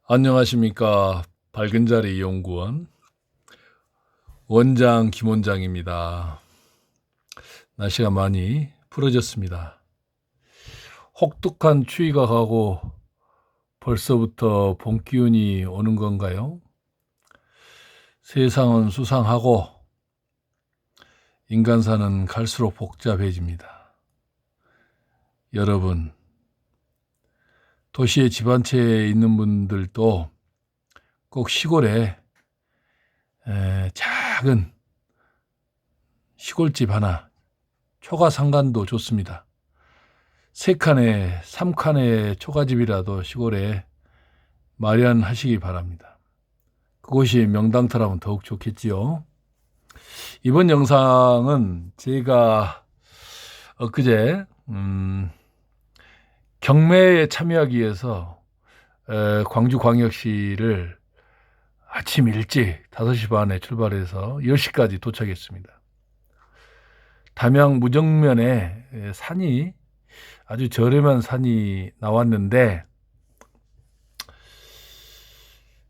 안녕하십니까. 밝은자리 연구원 원장 김원장입니다. 날씨가 많이 풀어졌습니다. 혹독한 추위가 가고 벌써부터 봄 기운이 오는 건가요? 세상은 수상하고 인간사는 갈수록 복잡해집니다. 여러분, 도시의 집 한 채에 있는 분들도 꼭 시골에 작은 시골집 하나, 초가상간도 좋습니다. 3칸에 3칸의 초가집이라도 시골에 마련하시기 바랍니다. 그곳이 명당터라면 더욱 좋겠지요. 이번 영상은 제가 엊그제 경매에 참여하기 위해서 광주광역시를 아침 일찍 5시 반에 출발해서 10시까지 도착했습니다. 담양 무정면에 산이 아주 저렴한 산이 나왔는데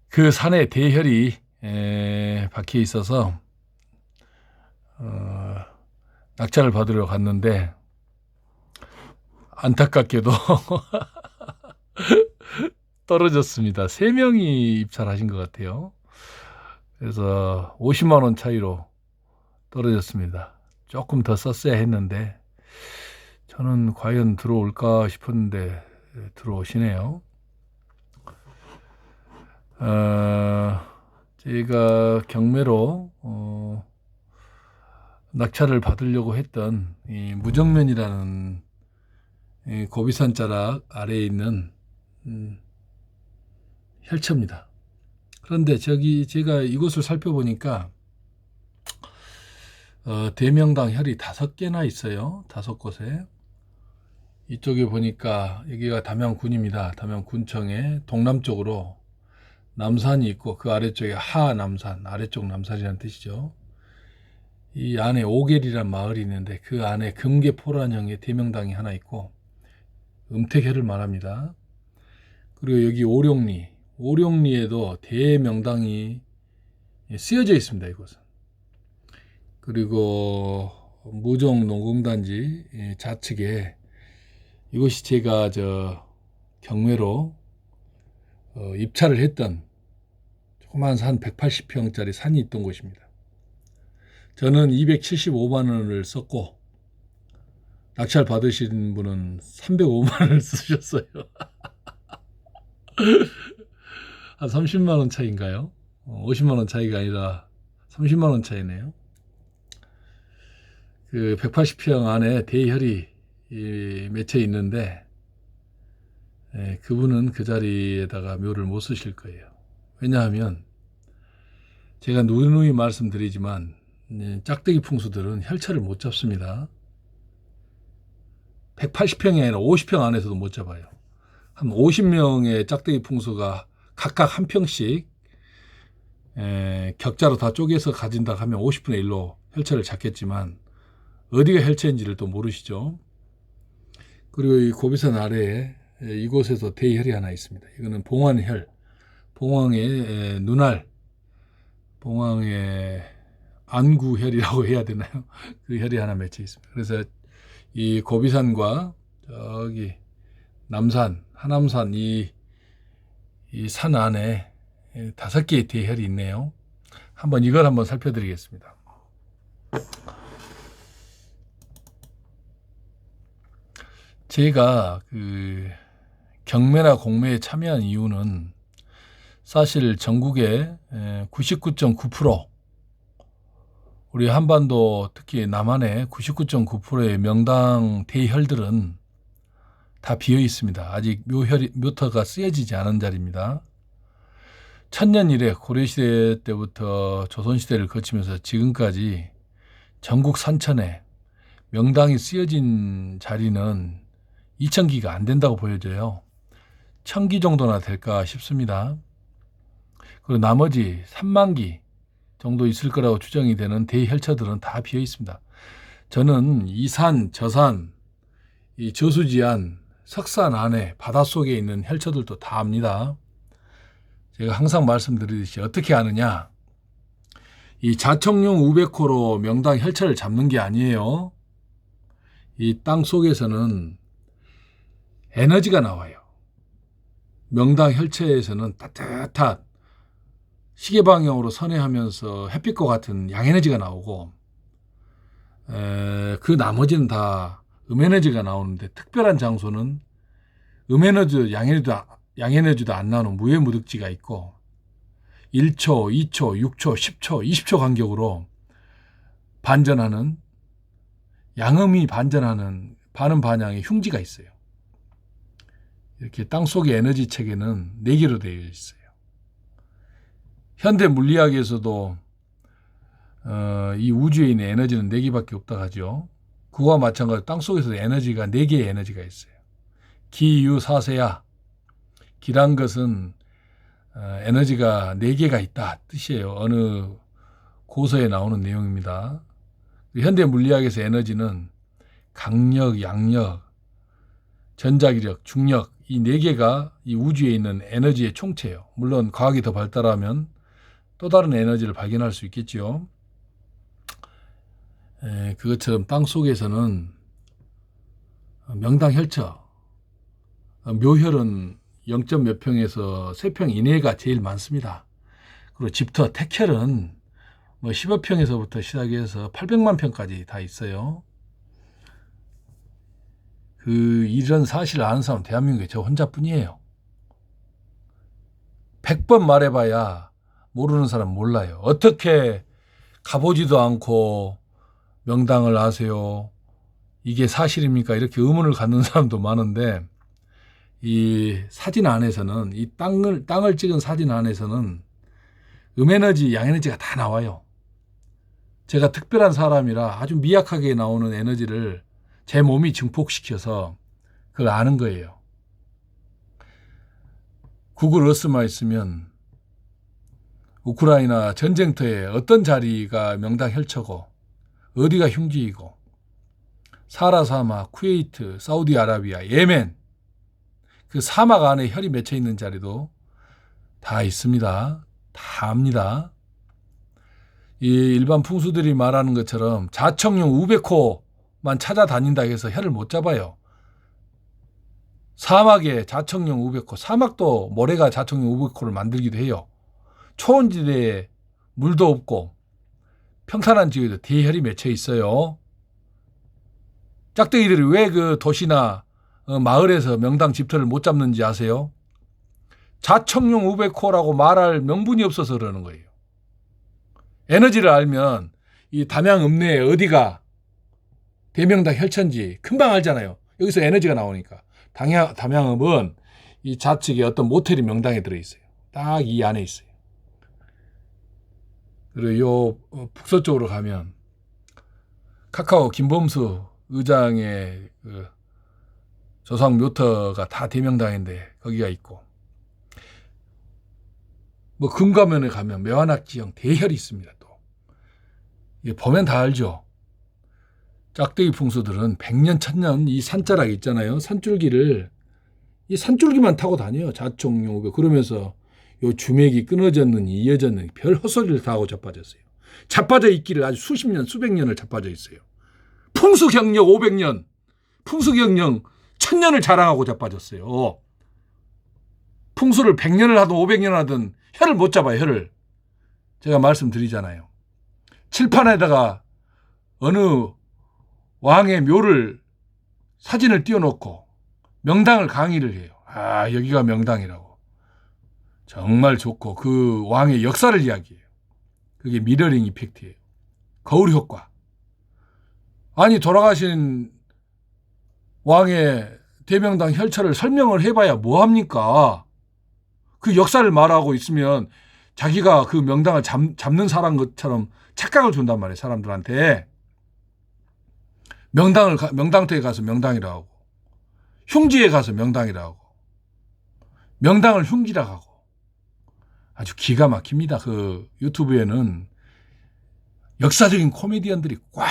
그 산에 대혈이 박혀 있어서 낙찰을 받으러 갔는데 안타깝게도 떨어졌습니다. 3명이 입찰하신 것 같아요. 그래서 50만 원 차이로 떨어졌습니다. 조금 더 썼어야 했는데 저는 과연 들어올까 싶었는데 들어오시네요. 제가 경매로 낙찰을 받으려고 했던 이 무정면이라는 이 고비산 자락 아래에 있는 혈처입니다. 그런데 제가 이곳을 살펴보니까 대명당 혈이 5개나 있어요. 5곳에. 이쪽에 보니까 여기가 담양군입니다. 담양군청의 동남쪽으로 남산이 있고 그 아래쪽에 하남산, 아래쪽 남산이라는 뜻이죠. 이 안에 오겔이란 마을이 있는데 그 안에 금계포란형의 대명당이 하나 있고 음택혈을 말합니다. 그리고 여기 오룡리에도 대명당이 쓰여져 있습니다. 이곳은. 그리고 무정 농공단지 좌측에 이곳이 제가 경매로 입찰을 했던 조그만 산 180평짜리 산이 있던 곳입니다. 저는 275만 원을 썼고 낙찰 받으신 분은 305만 원을 쓰셨어요. 한 30만 원 차이인가요? 50만 원 차이가 아니라 30만 원 차이네요. 그 180평 안에 대혈이 맺혀 있는데 그분은 그 자리에다가 묘를 못 쓰실 거예요. 왜냐하면 제가 누누이 말씀드리지만 짝대기 풍수들은 혈처를 못 잡습니다. 180평이 아니라 50평 안에서도 못 잡아요. 한 50명의 짝대기 풍수가 각각 한 평씩 격자로 다 쪼개서 가진다 하면 50분의 1로 혈처를 잡겠지만 어디가 혈처인지를 또 모르시죠. 그리고 이 고비산 아래에 이곳에서 대혈이 하나 있습니다. 이거는 봉환혈, 봉황의 눈알, 봉황의 안구혈이라고 해야 되나요? 그 혈이 하나 맺혀 있습니다. 그래서 이 고비산과 저기 남산, 하남산 이 산 안에 5개의 대혈이 있네요. 이걸 한번 살펴드리겠습니다. 제가 그 경매나 공매에 참여한 이유는 사실 전국의 99.9% 우리 한반도 특히 남한의 99.9%의 명당 대혈들은 다 비어 있습니다. 아직 묘터가 쓰여지지 않은 자리입니다. 천년 이래 고려시대 때부터 조선시대를 거치면서 지금까지 전국 산천에 명당이 쓰여진 자리는 2000기가 안 된다고 보여져요. 1000기 정도나 될까 싶습니다. 그리고 나머지 3만기 정도 있을 거라고 추정이 되는 대혈처들은 다 비어 있습니다. 저는 이 산, 저 산, 이 저수지안, 석산 안에 바닷속에 있는 혈처들도 다 압니다. 제가 항상 말씀드리듯이 어떻게 하느냐. 이 자청용 우베코로 명당 혈처를 잡는 게 아니에요. 이 땅 속에서는 에너지가 나와요. 명당 혈처에서는 따뜻한 시계 방향으로 선회하면서 햇빛과 같은 양에너지가 나오고, 그 나머지는 다 음에너지가 나오는데, 특별한 장소는 음에너지도 양에너지도 안 나오는 무해무득지가 있고, 1초, 2초, 6초, 10초, 20초 간격으로 반전하는, 양음이 반전하는 반음 반향의 흉지가 있어요. 이렇게 땅속의 에너지 체계는 4개로 되어 있어요. 현대 물리학에서도 이 우주에 있는 에너지는 4개밖에 없다고 하죠. 그와 마찬가지로 땅속에서도 에너지가 4개의 에너지가 있어요. 기, 유, 사세야. 기란 것은 에너지가 4개가 있다 뜻이에요. 어느 고서에 나오는 내용입니다. 현대 물리학에서 에너지는 강력, 양력, 전자기력, 중력 이 4개가 이 우주에 있는 에너지의 총체예요. 물론 과학이 더 발달하면 또 다른 에너지를 발견할 수 있겠죠. 그것처럼 땅 속에서는 명당 혈처, 묘혈은 0. 몇 평에서 3평 이내가 제일 많습니다. 그리고 집터, 택혈은 뭐 10여 평에서부터 시작해서 800만 평까지 다 있어요. 이런 사실을 아는 사람은 대한민국에 저 혼자뿐이에요. 100번 말해봐야 모르는 사람 몰라요. 어떻게 가보지도 않고 명당을 아세요? 이게 사실입니까? 이렇게 의문을 갖는 사람도 많은데, 이 사진 안에서는, 이 땅을 찍은 사진 안에서는 음에너지, 양에너지가 다 나와요. 제가 특별한 사람이라 아주 미약하게 나오는 에너지를 제 몸이 증폭시켜서 그걸 아는 거예요. 구글 어스만 있으면 우크라이나 전쟁터에 어떤 자리가 명당 혈처고 어디가 흉지이고 사하라 사막, 쿠웨이트, 사우디아라비아, 예멘 그 사막 안에 혈이 맺혀 있는 자리도 다 있습니다. 다 압니다. 이 일반 풍수들이 말하는 것처럼 자청용 우베코만 찾아다닌다 해서 혈을 못 잡아요. 사막에 자청용 우베코, 사막도 모래가 자청용 우베코를 만들기도 해요. 초원지대에 물도 없고 평탄한 지역에도 대혈이 맺혀 있어요. 짝대기들이 왜 그 도시나 마을에서 명당 집터를 못 잡는지 아세요? 자청용 우베코라고 말할 명분이 없어서 그러는 거예요. 에너지를 알면 이 담양 읍내에 어디가 대명당 혈천지 금방 알잖아요. 여기서 에너지가 나오니까. 담양읍은 이 좌측에 어떤 모텔이 명당에 들어있어요. 딱 이 안에 있어요. 그리고 요 북서쪽으로 가면 카카오 김범수 의장의 그 조상 묘터가 다 대명당인데 거기가 있고, 뭐 금가면에 가면 매화낙지형 대혈이 있습니다. 또 보면 다 알죠. 짝대기 풍수들은 100년 1000년 이 산자락 있잖아요. 산줄기를 이 산줄기만 타고 다녀요. 자청용 그러면서 요 주맥이 끊어졌느니 이어졌느니 별 헛소리를 다 하고 자빠졌어요. 자빠져 있기를 아주 수십 년 수백 년을 자빠져 있어요. 풍수 경력 500년 풍수 경력 1000년을 자랑하고 자빠졌어요. 풍수를 100년을 하든 500년을 하든 혀를 못 잡아요. 혀를. 제가 말씀드리잖아요. 칠판에다가 어느 왕의 묘를 사진을 띄워놓고 명당을 강의를 해요. 아, 여기가 명당이라고. 정말 좋고 그 왕의 역사를 이야기해요. 그게 미러링 이펙트예요. 거울 효과. 아니 돌아가신 왕의 대명당 혈처를 설명을 해봐야 뭐합니까? 그 역사를 말하고 있으면 자기가 그 명당을 잡는 사람 것처럼 착각을 준단 말이에요. 사람들한테. 명당터에 가서 명당이라고 하고 흉지에 가서 명당이라고 하고 명당을 흉지라고 하고 아주 기가 막힙니다. 그 유튜브에는 역사적인 코미디언들이 꽉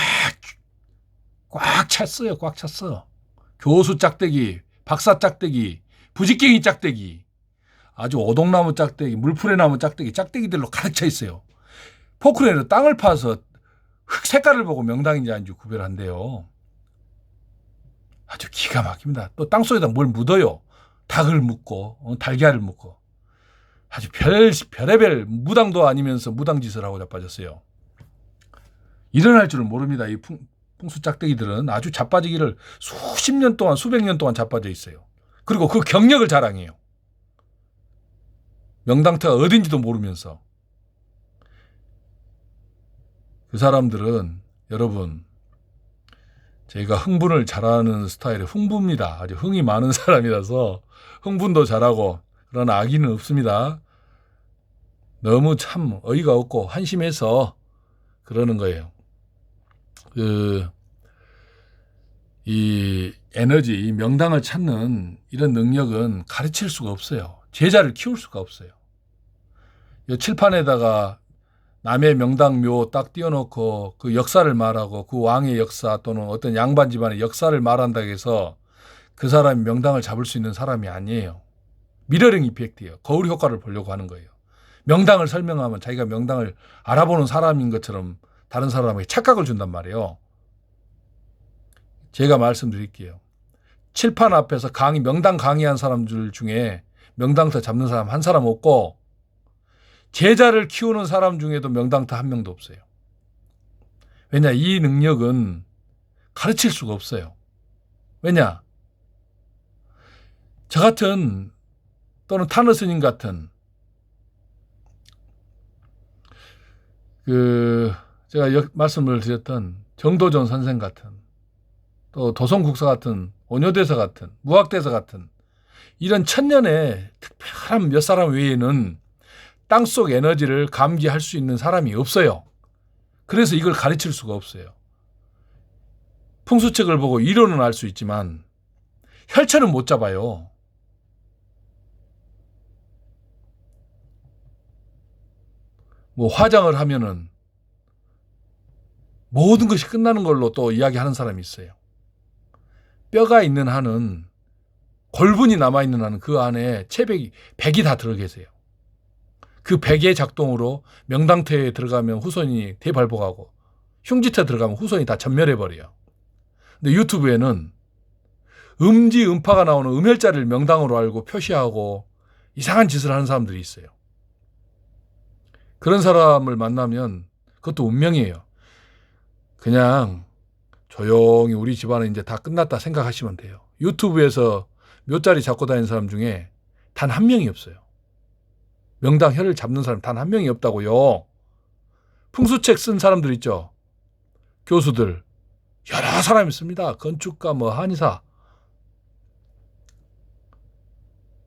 찼어요. 꽉 찼어. 교수 짝대기, 박사 짝대기, 부직갱이 짝대기. 아주 오동나무 짝대기, 물풀의 나무 짝대기들로 가득 차 있어요. 포크레인으로 땅을 파서 흙 색깔을 보고 명당인지 아닌지 구별한대요. 아주 기가 막힙니다. 또 땅속에다 뭘 묻어요. 닭을 묻고 달걀을 묻고 아주 별의별 무당도 아니면서 무당짓을 하고 자빠졌어요. 일어날 줄은 모릅니다. 이 풍수 짝대기들은 아주 자빠지기를 수십 년 동안 수백 년 동안 자빠져 있어요. 그리고 그 경력을 자랑해요. 명당터가 어딘지도 모르면서. 그 사람들은 여러분 저희가 흥분을 잘하는 스타일의 흥부입니다. 아주 흥이 많은 사람이라서 흥분도 잘하고 그런 악의는 없습니다. 너무 참 어이가 없고 한심해서 그러는 거예요. 이 에너지, 이 명당을 찾는 이런 능력은 가르칠 수가 없어요. 제자를 키울 수가 없어요. 이 칠판에다가 남의 명당묘 딱 띄워놓고 그 역사를 말하고 그 왕의 역사 또는 어떤 양반 집안의 역사를 말한다고 해서 그 사람이 명당을 잡을 수 있는 사람이 아니에요. 미러링 이펙트예요. 거울 효과를 보려고 하는 거예요. 명당을 설명하면 자기가 명당을 알아보는 사람인 것처럼 다른 사람에게 착각을 준단 말이에요. 제가 말씀드릴게요. 칠판 앞에서 명당 강의한 사람들 중에 명당터 잡는 사람 한 사람 없고 제자를 키우는 사람 중에도 명당터 한 명도 없어요. 왜냐? 이 능력은 가르칠 수가 없어요. 왜냐? 저 같은 또는 타너 스님 같은 제가 말씀을 드렸던 정도전 선생 같은 또 도성국사 같은 원효대사 같은 무학대사 같은 이런 천년의 특별한 몇 사람 외에는 땅속 에너지를 감지할 수 있는 사람이 없어요. 그래서 이걸 가르칠 수가 없어요. 풍수책을 보고 이론은 알 수 있지만 혈처는 못 잡아요. 뭐 화장을 하면은 모든 것이 끝나는 걸로 또 이야기하는 사람이 있어요. 뼈가 있는 한은 골분이 남아있는 한은 그 안에 백이 다 들어 계세요. 그 백의 작동으로 명당터에 들어가면 후손이 대발복하고 흉지터 들어가면 후손이 다 전멸해버려요. 근데 유튜브에는 음파가 나오는 음혈자를 명당으로 알고 표시하고 이상한 짓을 하는 사람들이 있어요. 그런 사람을 만나면 그것도 운명이에요. 그냥 조용히 우리 집안은 이제 다 끝났다 생각하시면 돼요. 유튜브에서 묘자리 잡고 다니는 사람 중에 단 한 명이 없어요. 명당 혀를 잡는 사람 단 한 명이 없다고요. 풍수책 쓴 사람들 있죠. 교수들 여러 사람이 있습니다. 건축가 한의사.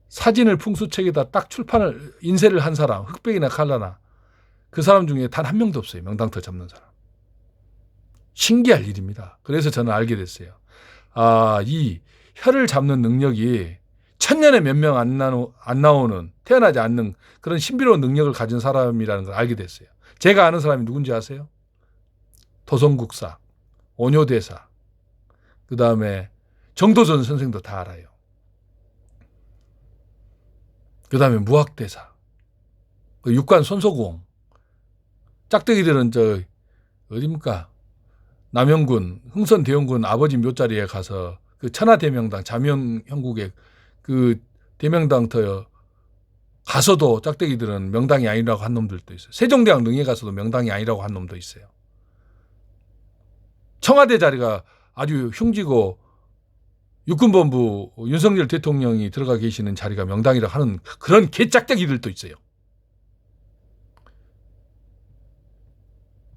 사진을 풍수책에다 딱 인쇄를 한 사람, 흑백이나 칼라나 그 사람 중에 단 한 명도 없어요. 명당터 잡는 사람. 신기할 일입니다. 그래서 저는 알게 됐어요. 이 혀를 잡는 능력이 천년에 몇 명 안 나오는 태어나지 않는 그런 신비로운 능력을 가진 사람이라는 걸 알게 됐어요. 제가 아는 사람이 누군지 아세요? 도성국사, 원효대사, 그 다음에 정도전 선생도 다 알아요. 그 다음에 무학대사, 육관 손소공, 짝대기들은 어디입니까? 남영군, 흥선대원군 아버지 묘자리에 가서 그 천하대명당 자명형국의 그 대명당터 가서도 짝대기들은 명당이 아니라고 한 놈들도 있어요. 세종대왕 능에 가서도 명당이 아니라고 한 놈도 있어요. 청와대 자리가 아주 흉지고 육군본부 윤석열 대통령이 들어가 계시는 자리가 명당이라고 하는 그런 개짝대기들도 있어요.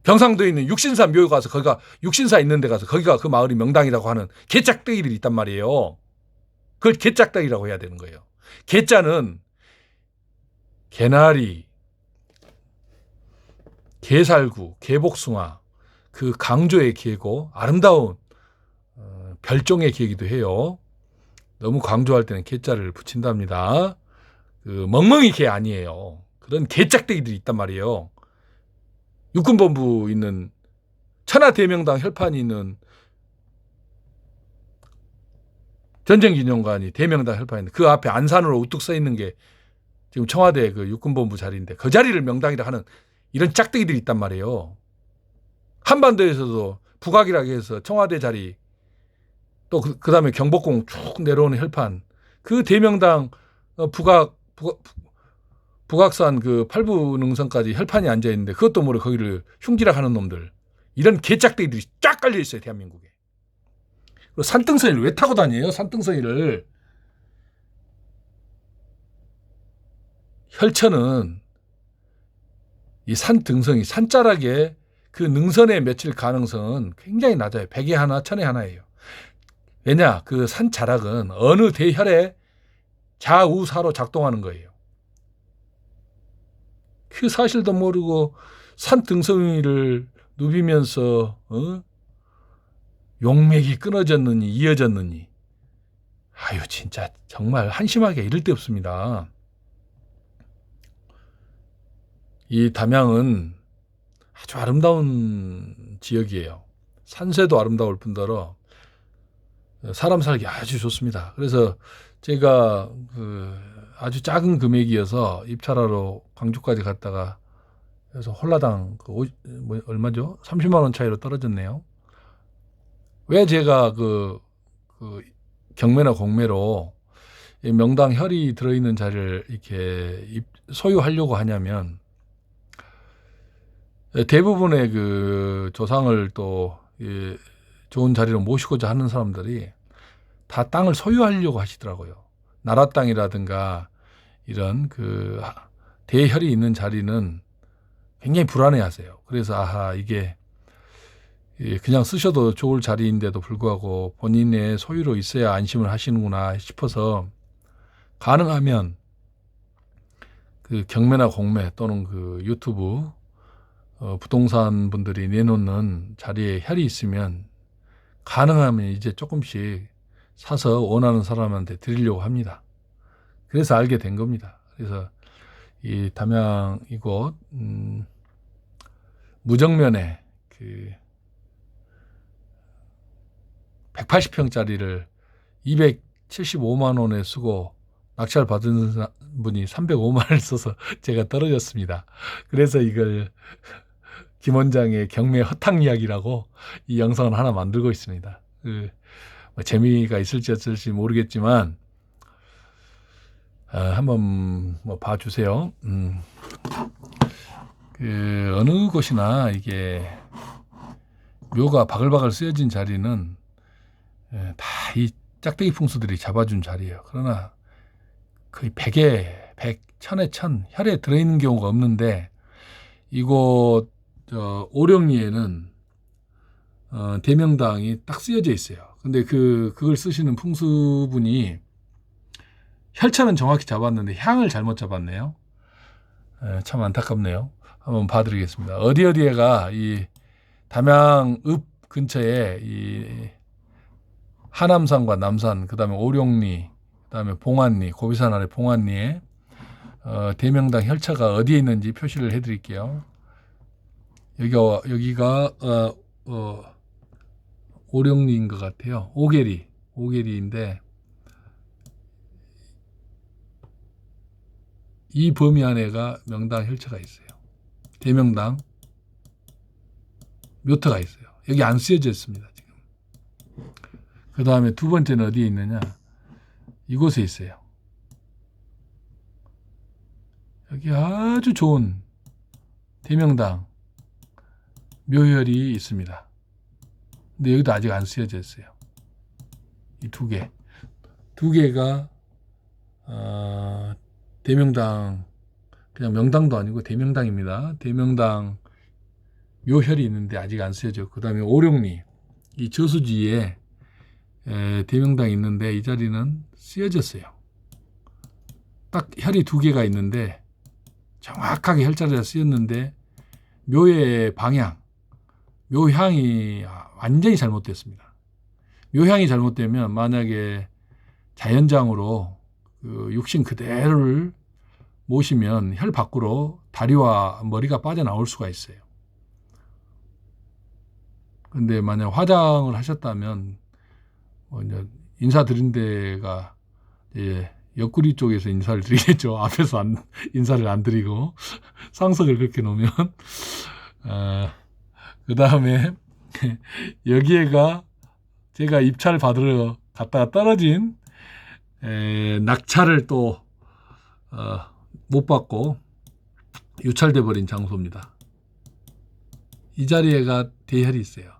경상도에 있는 육신사 묘 가서 거기가 육신사 있는 데 가서 거기가 그 마을이 명당이라고 하는 개짝대기들이 있단 말이에요. 그걸 개짝대기라고 해야 되는 거예요. 개자는 개나리, 개살구, 개복숭아 그 강조의 개고 아름다운 별종의 개이기도 해요. 너무 강조할 때는 개자를 붙인답니다. 멍멍이 개 아니에요. 그런 개짝대기들이 있단 말이에요. 육군본부 있는 천하대명당 혈판이 있는 전쟁기념관이 대명당 혈판인데 그 앞에 안산으로 우뚝 서 있는 게 지금 청와대 그 육군본부 자리인데 그 자리를 명당이라 하는 이런 짝대기들이 있단 말이에요. 한반도에서도 북악이라고 해서 청와대 자리 또 그다음에 경복궁 쭉 내려오는 혈판 그 대명당 북악산 그 팔부능선까지 혈판이 앉아 있는데 그것도 모르고 거기를 흉기락하는 놈들 이런 개짝대기들이 쫙 깔려 있어요 대한민국에. 그리고 산등성이를 왜 타고 다녀요? 산등성이를 혈천은 이 산등성이 산자락에 그 능선에 맺힐 가능성은 굉장히 낮아요. 100에 하나, 1000에 하나예요. 왜냐? 그 산자락은 어느 대혈의 좌우사로 작동하는 거예요. 그 사실도 모르고 산등성이를 누비면서 용맥이 끊어졌느니 이어졌느니 아유 진짜 정말 한심하게 이를 데 없습니다. 이 담양은 아주 아름다운 지역이에요. 산세도 아름다울 뿐더러 사람 살기 아주 좋습니다. 그래서 제가 아주 작은 금액이어서 입찰하러 광주까지 갔다가 그래서 홀라당 얼마죠? 30만 원 차이로 떨어졌네요. 왜 제가 경매나 공매로 명당 혈이 들어있는 자리를 이렇게 소유하려고 하냐면 대부분의 그 조상을 또 좋은 자리로 모시고자 하는 사람들이 다 땅을 소유하려고 하시더라고요. 나라 땅이라든가 이런 그 대혈이 있는 자리는 굉장히 불안해하세요. 그래서 이게 그냥 쓰셔도 좋을 자리인데도 불구하고 본인의 소유로 있어야 안심을 하시는구나 싶어서 가능하면 그 경매나 공매 또는 그 유튜브 부동산 분들이 내놓는 자리에 혈이 있으면 가능하면 이제 조금씩 사서 원하는 사람한테 드리려고 합니다. 그래서 알게 된 겁니다. 그래서 이 담양 이곳 무정면에 그 180평짜리를 275만 원에 쓰고 낙찰 받은 분이 305만 원을 써서 제가 떨어졌습니다. 그래서 이걸 김 원장의 경매 허탕 이야기라고 이 영상을 하나 만들고 있습니다. 재미가 있을지 없을지 모르겠지만 한번 봐주세요. 어느 곳이나 이게 묘가 바글바글 쓰여진 자리는 다 이 짝대기 풍수들이 잡아준 자리예요. 그러나 거의 100에 100, 1000에 1000 혈에 들어있는 경우가 없는데 이곳 오령리에는 대명당이 딱 쓰여져 있어요. 근데 그걸 쓰시는 풍수분이 혈차는 정확히 잡았는데 향을 잘못 잡았네요. 참 안타깝네요. 한번 봐드리겠습니다. 어디에가 이 담양읍 근처에 이 하남산과 남산, 그 다음에 오룡리, 그 다음에 봉안리, 고비산 아래 봉안리에 대명당 혈차가 어디에 있는지 표시를 해드릴게요. 여기가 오룡리인 것 같아요. 오계리인데 이 범위 안에가 명당 혈차가 있어요. 대명당 묘터가 있어요. 여기 안 쓰여져 있습니다. 지금. 그 다음에 두 번째는 어디에 있느냐? 이곳에 있어요. 여기 아주 좋은 대명당 묘혈이 있습니다. 근데 여기도 아직 안 쓰여져 있어요. 이 두 개가 대명당 그냥 명당도 아니고 대명당입니다. 대명당 묘혈이 있는데 아직 안 쓰여져. 그 다음에 오룡리 이 저수지에 대명당이 있는데 이 자리는 쓰여졌어요. 딱 혈이 두 개가 있는데 정확하게 혈자리가 쓰였는데 묘의 방향, 묘향이 완전히 잘못됐습니다. 묘향이 잘못되면 만약에 자연장으로 그 육신 그대로를 모시면 혈 밖으로 다리와 머리가 빠져나올 수가 있어요. 근데 만약 화장을 하셨다면 이제 인사드린 데가 옆구리 쪽에서 인사를 드리겠죠. 앞에서 인사를 안 드리고 상석을 그렇게 놓으면 그 다음에 여기에가 제가 입찰 받으러 갔다가 떨어진 낙찰을 또 못 받고 유찰돼 버린 장소입니다. 이 자리에가 대혈이 있어요.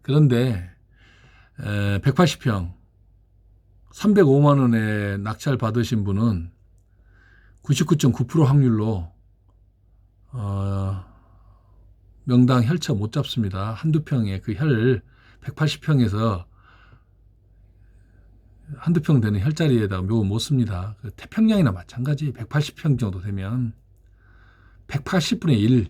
그런데 180평 305만 원에 낙찰 받으신 분은 99.9% 확률로 명당 혈차 못 잡습니다. 한두 평에 그 혈 180평에서 한두 평 되는 혈자리에다가 묘 못 씁니다. 그 태평양이나 마찬가지. 180평 정도 되면 180분의 1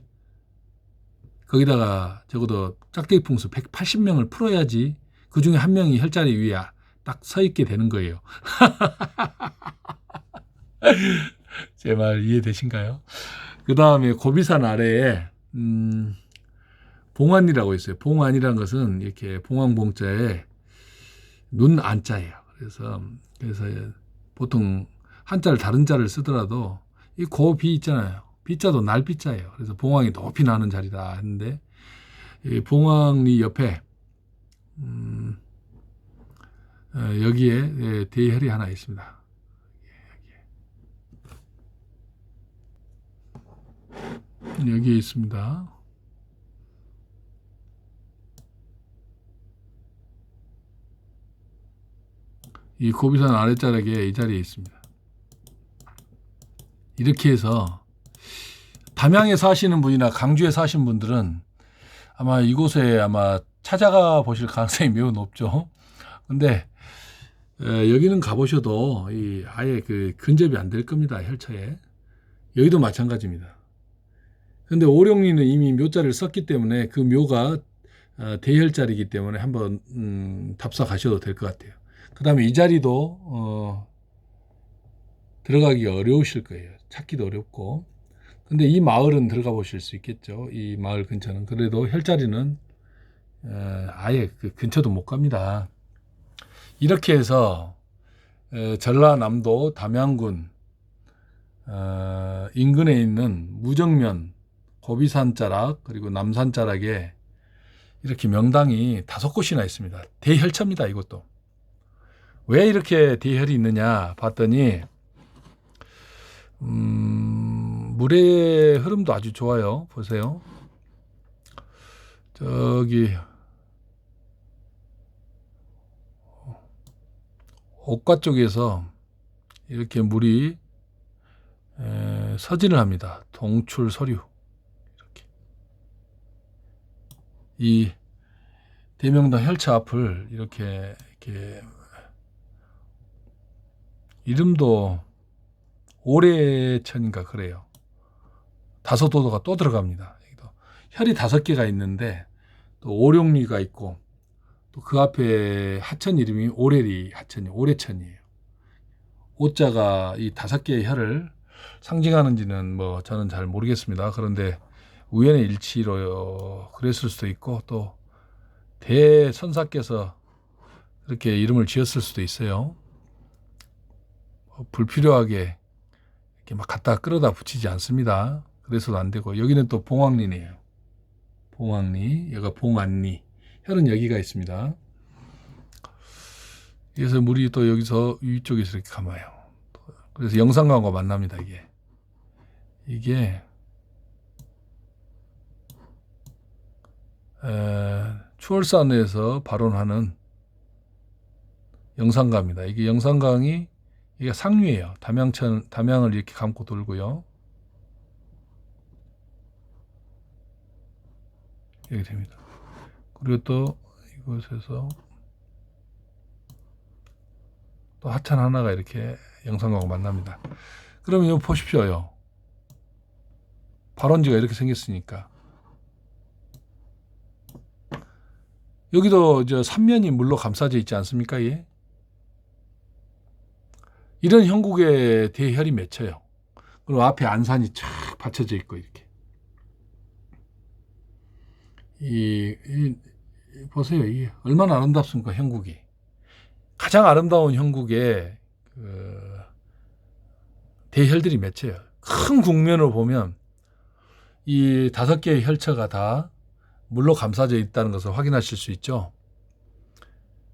거기다가 적어도 짝대기 풍수 180명을 풀어야지 그 중에 한 명이 혈자리 위에 딱 서 있게 되는 거예요. 제 말 이해되신가요? 그 다음에 고비산 아래에 봉안이라고 있어요. 봉안이라는 것은 이렇게 봉황봉자에 눈 안자예요. 그래서 보통 한자를 다른 자를 쓰더라도 이 고비 있잖아요. 비자도 날비자예요. 그래서 봉황이 높이 나는 자리다 했는데 이 봉황리 옆에 여기에 대혈이 하나 있습니다. 여기에 있습니다. 이 고비산 아랫자락에 이 자리에 있습니다. 이렇게 해서 담양에 사시는 분이나 강주에 사신 분들은 아마 이곳에 아마 찾아가 보실 가능성이 매우 높죠. 근데 여기는 가보셔도 아예 그 근접이 안 될 겁니다. 혈차에. 여기도 마찬가지입니다. 근데 오룡리는 이미 묘자를 썼기 때문에 그 묘가 대혈자리이기 때문에 한번 답사 가셔도 될 것 같아요. 그 다음에 이 자리도 들어가기 어려우실 거예요. 찾기도 어렵고. 근데 이 마을은 들어가 보실 수 있겠죠. 이 마을 근처는. 그래도 혈자리는 아예 그 근처도 못 갑니다. 이렇게 해서 전라남도 담양군 인근에 있는 무정면, 고비산자락 그리고 남산자락에 이렇게 명당이 5곳이나 있습니다. 대혈차입니다. 이것도. 왜 이렇게 대혈이 있느냐 봤더니 물의 흐름도 아주 좋아요. 보세요. 저기 옥가 쪽에서 이렇게 물이 서진을 합니다. 동출 서류 이렇게 이 대명당 혈차 앞을 이렇게 이름도 오래천인가 그래요. 5도도가 또 들어갑니다. 여기도 혈이 5개가 있는데 또 오룡리가 있고 또 그 앞에 하천 이름이 오래리 하천이 오래천이에요. 오자가 이 5개의 혈을 상징하는지는 뭐 저는 잘 모르겠습니다. 그런데 우연의 일치로 그랬을 수도 있고 또 대선사께서 이렇게 이름을 지었을 수도 있어요. 불필요하게 이렇게 막 갖다 끌어다 붙이지 않습니다. 그래서도 안 되고 여기는 또 봉황리네요. 봉황리, 여기가 봉안리. 혈은 여기가 있습니다. 그래서 물이 또 여기서 위쪽에서 이렇게 감아요. 그래서 영산강과 만납니다. 이게 추월산에서 발원하는 영산강입니다. 이게 영산강이 이게 상류예요. 담양을 이렇게 감고 돌고요. 이렇게 됩니다. 그리고 또 이곳에서 또 하천 하나가 이렇게 영산강과 만납니다. 그러면 이거 보십시오요. 발원지가 이렇게 생겼으니까 여기도 저 삼면이 물로 감싸져 있지 않습니까? 예? 이런 형국에 대혈이 맺혀요. 그리고 앞에 안산이 쫙 받쳐져 있고 이렇게 보세요. 이게 얼마나 아름답습니까? 형국이 가장 아름다운 형국에 대혈들이 맺혀요. 큰 국면으로 보면 이 5개의 혈처가 다 물로 감싸져 있다는 것을 확인하실 수 있죠.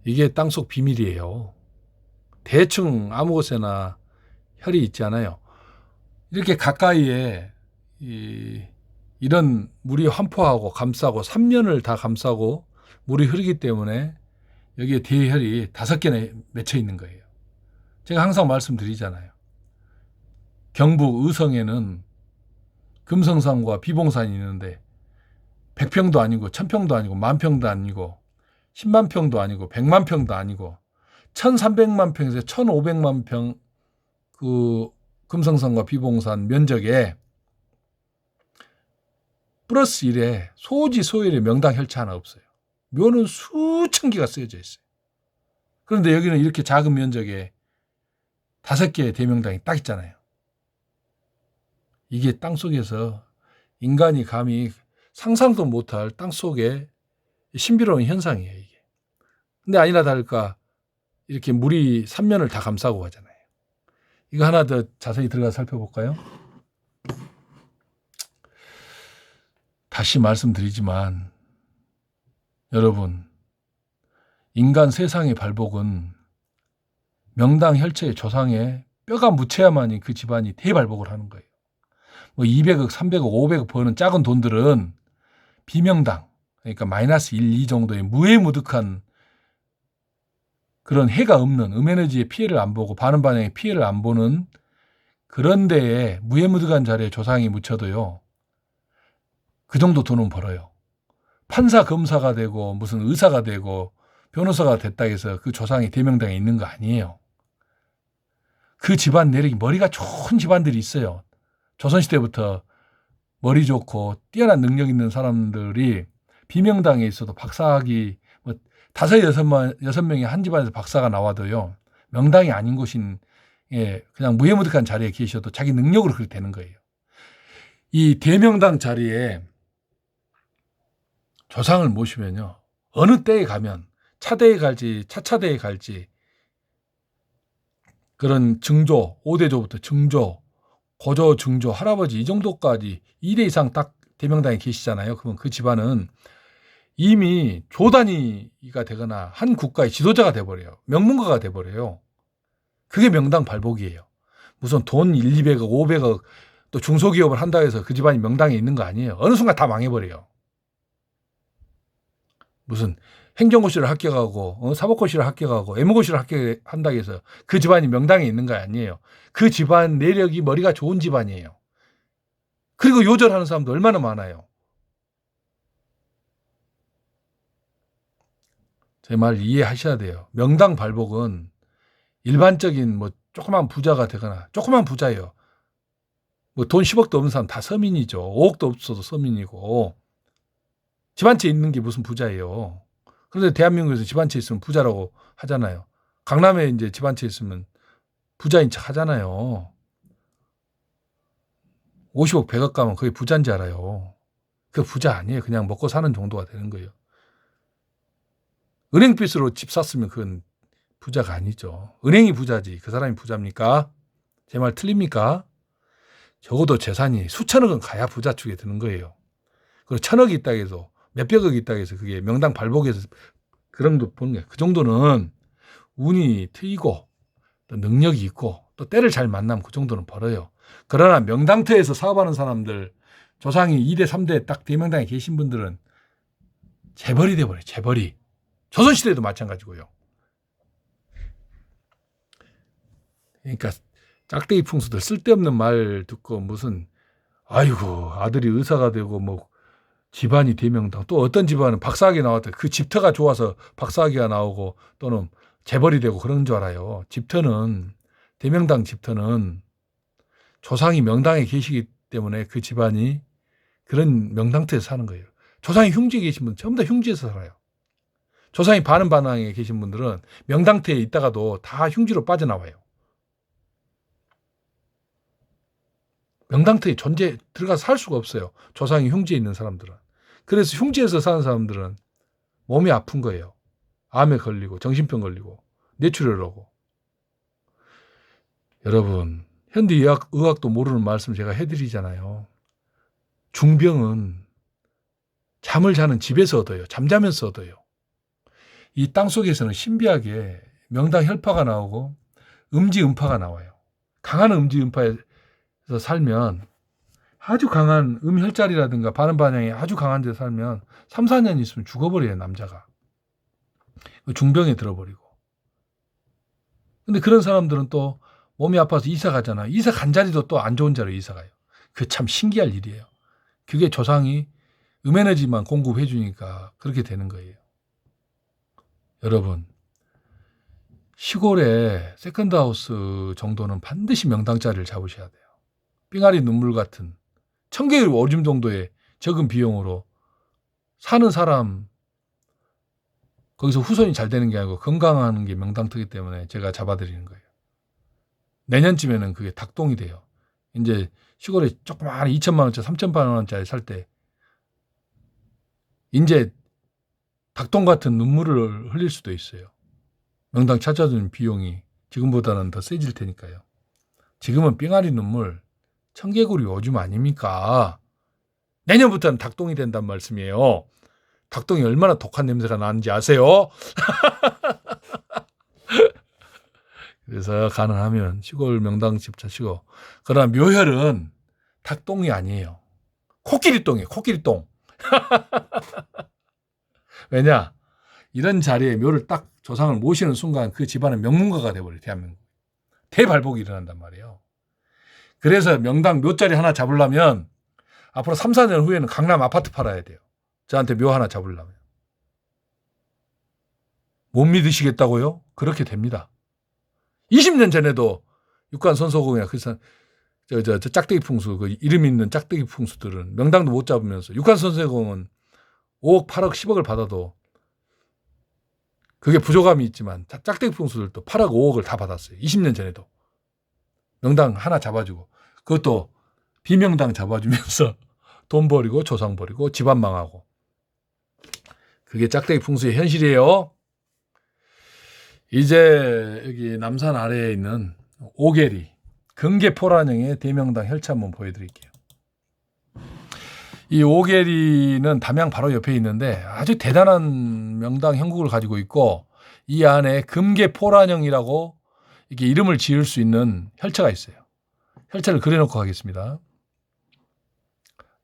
이게 땅속 비밀이에요. 대충 아무 곳에나 혈이 있지 않아요. 이렇게 가까이에 이런 물이 환포하고 감싸고 3면을 다 감싸고 물이 흐르기 때문에 여기에 대혈이 5개나 맺혀 있는 거예요. 제가 항상 말씀드리잖아요. 경북 의성에는 금성산과 비봉산이 있는데 100평도 아니고 1000평도 아니고 10,000평도 아니고 10만 평도 아니고 100만 평도 아니고 1300만 평에서 1500만 평 그 금성산과 비봉산 면적에 플러스 1에 소지 소일의 명당 혈차 하나 없어요. 묘는 수천 개가 쓰여져 있어요. 그런데 여기는 이렇게 작은 면적에 5개의 대명당이 딱 있잖아요. 이게 땅속에서 인간이 감히 상상도 못할 땅속의 신비로운 현상이에요, 이게. 근데 아니나 다를까 이렇게 물이 3면을 다 감싸고 가잖아요. 이거 하나 더 자세히 들어가 살펴볼까요? 다시 말씀드리지만 여러분, 인간 세상의 발복은 명당 혈처의 조상에 뼈가 묻혀야만이 그 집안이 대발복을 하는 거예요. 뭐 200억, 300억, 500억 버는 작은 돈들은 비명당, 그러니까 마이너스 1, 2 정도의 무해무득한 그런 해가 없는 음에너지의 피해를 안 보고 바는 반영의 피해를 안 보는 그런 데에 무해무득한 자리에 조상이 묻혀도요. 그 정도 돈은 벌어요. 판사, 검사가 되고 무슨 의사가 되고 변호사가 됐다 해서 그 조상이 대명당에 있는 거 아니에요. 그 집안 내력이 머리가 좋은 집안들이 있어요. 조선시대부터 머리 좋고 뛰어난 능력 있는 사람들이 비명당에 있어도 박사학위 5-6명이 한 집안에서 박사가 나와도요. 명당이 아닌 곳인 그냥 무해무득한 자리에 계셔도 자기 능력으로 그렇게 되는 거예요. 이 대명당 자리에 조상을 모시면요. 어느 때에 가면 차대에 갈지 차차대에 갈지 그런 증조, 5대조부터 증조, 고조, 증조, 할아버지 이 정도까지 2대 이상 딱 대명당에 계시잖아요. 그러면 그 집안은 이미 조단위가 되거나 한 국가의 지도자가 돼버려요. 명문가가 돼버려요. 그게 명당 발복이에요. 무슨 돈 1, 200억, 500억 또 중소기업을 한다 해서 그 집안이 명당에 있는 거 아니에요. 어느 순간 다 망해버려요. 무슨 행정고시를 합격하고 사법고시를 합격하고 애무고시를 합격한다고 해서 그 집안이 명당에 있는 거 아니에요. 그 집안 내력이 머리가 좋은 집안이에요. 그리고 요절하는 사람도 얼마나 많아요. 제 말 이해하셔야 돼요. 명당 발복은 일반적인 뭐 조그만 부자가 되거나 조그만 부자예요. 뭐 돈 10억도 없는 사람 다 서민이죠. 5억도 없어도 서민이고 집 한 채 있는 게 무슨 부자예요. 그런데 대한민국에서 집 한 채 있으면 부자라고 하잖아요. 강남에 이제 집 한 채 있으면 부자인 척 하잖아요. 50억 100억 가면 그게 부자인 줄 알아요. 그 부자 아니에요. 그냥 먹고 사는 정도가 되는 거예요. 은행빚으로 집 샀으면 그건 부자가 아니죠. 은행이 부자지 그 사람이 부자입니까? 제 말 틀립니까? 적어도 재산이 수천억은 가야 부자 축에 드는 거예요. 그리고 1000억이 있다고 해서 몇백억이 있다고 해서 그게 명당 발복해서 그런 거 보는 거예요. 그 정도는 운이 트이고 또 능력이 있고 또 때를 잘 만나면 그 정도는 벌어요. 그러나 명당터에서 사업하는 사람들 조상이 2대 3대 딱 대명당에 계신 분들은 재벌이 돼버려요. 재벌이. 조선시대도 마찬가지고요. 그러니까 짝대기 풍수들 쓸데없는 말 듣고 무슨 아이고 아들이 의사가 되고 뭐 집안이 대명당 또 어떤 집안은 박사학위 나왔다 그 집터가 좋아서 박사학위가 나오고 또는 재벌이 되고 그런 줄 알아요. 집터는 대명당 집터는 조상이 명당에 계시기 때문에 그 집안이 그런 명당터에서 사는 거예요. 조상이 흉지에 계신 분은 전부 다 흉지에서 살아요. 조상이 바는 반항에 계신 분들은 명당터에 있다가도 다 흉지로 빠져나와요. 명당터에 들어가서 살 수가 없어요. 조상이 흉지에 있는 사람들은. 그래서 흉지에서 사는 사람들은 몸이 아픈 거예요. 암에 걸리고 정신병 걸리고 뇌출혈하고. 여러분 현대의학도 모르는 말씀 제가 해드리잖아요. 중병은 잠을 자는 집에서 얻어요. 잠자면서 얻어요. 이 땅속에서는 신비하게 명당 혈파가 나오고 음지 음파가 나와요. 강한 음지 음파에서 살면 아주 강한 음혈자리라든가 반응 반향이 아주 강한 데 살면 3, 4년 있으면 죽어버려요, 남자가. 중병에 들어버리고. 근데 그런 사람들은 또 몸이 아파서 이사 가잖아. 이사 간 자리도 또 안 좋은 자리로 이사 가요. 그 참 신기할 일이에요. 그게 조상이 음에너지만 공급해 주니까 그렇게 되는 거예요. 여러분, 시골에 세컨드하우스 정도는 반드시 명당자리를 잡으셔야 돼요. 삥아리 눈물 같은 1000개의 오줌 정도의 적은 비용으로 사는 사람, 거기서 후손이 잘 되는 게 아니고 건강한 게 명당터기 때문에 제가 잡아드리는 거예요. 내년쯤에는 그게 닭똥이 돼요. 이제 시골에 조그마한 2천만 원짜리, 3천만 원짜리 살 때 이제 닭똥 같은 눈물을 흘릴 수도 있어요. 명당 찾아주는 비용이 지금보다는 더 세질 테니까요. 지금은 삥아리 눈물, 청개구리 오줌 아닙니까? 내년부터는 닭똥이 된단 말씀이에요. 닭똥이 얼마나 독한 냄새가 나는지 아세요? 그래서 가능하면 시골 명당집 찾으시고, 그러나 묘혈은 닭똥이 아니에요. 코끼리똥이에요. 코끼리똥. 왜냐? 이런 자리에 묘를 딱 조상을 모시는 순간 그 집안은 명문가가 돼버려요. 대한민국. 대발복이 일어난단 말이에요. 그래서 명당 묘자리 하나 잡으려면 앞으로 3, 4년 후에는 강남 아파트 팔아야 돼요. 저한테 묘 하나 잡으려면. 못 믿으시겠다고요? 그렇게 됩니다. 20년 전에도 육관선소공이나 저 짝대기 풍수, 그 이름 있는 짝대기 풍수들은 명당도 못 잡으면서 육관선소공은 5억, 8억, 10억을 받아도 그게 부족함이 있지만 짝대기 풍수들도 8억, 5억을 다 받았어요. 20년 전에도. 명당 하나 잡아주고, 그것도 비명당 잡아주면서 돈 버리고 조상 버리고 집안 망하고. 그게 짝대기 풍수의 현실이에요. 이제 여기 남산 아래에 있는 오계리 금계포란형의 대명당 혈차 한번 보여드릴게요. 이 오계리는 담양 바로 옆에 있는데 아주 대단한 명당 형국을 가지고 있고, 이 안에 금계포란형이라고 이렇게 이름을 지을 수 있는 혈차가 있어요. 혈차를 그려놓고 가겠습니다.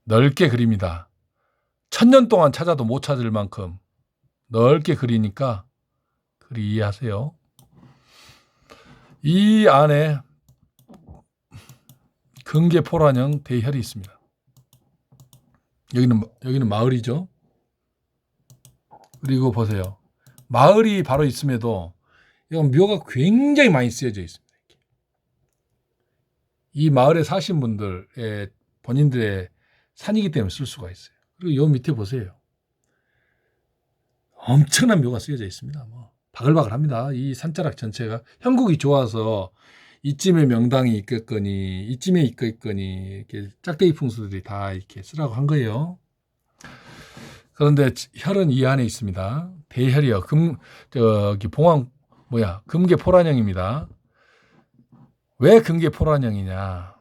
넓게 그립니다. 1000년 동안 찾아도 못 찾을 만큼 넓게 그리니까 그리 이해하세요. 이 안에 금계포란형 대혈이 있습니다. 여기는 마을이죠. 그리고 보세요. 마을이 바로 있음에도 이건 묘가 굉장히 많이 쓰여져 있습니다. 이 마을에 사신 분들의 본인들의 산이기 때문에 쓸 수가 있어요. 그리고 요 밑에 보세요. 엄청난 묘가 쓰여져 있습니다. 뭐 바글바글합니다. 이 산자락 전체가 형국이 좋아서 이쯤에 명당이 있겠거니 이쯤에 있겠거니 이렇게 짝대기 풍수들이 다 이렇게 쓰라고 한 거예요. 그런데 혈은 이 안에 있습니다. 대혈이요. 금계포란형입니다. 왜 금계포란형이냐?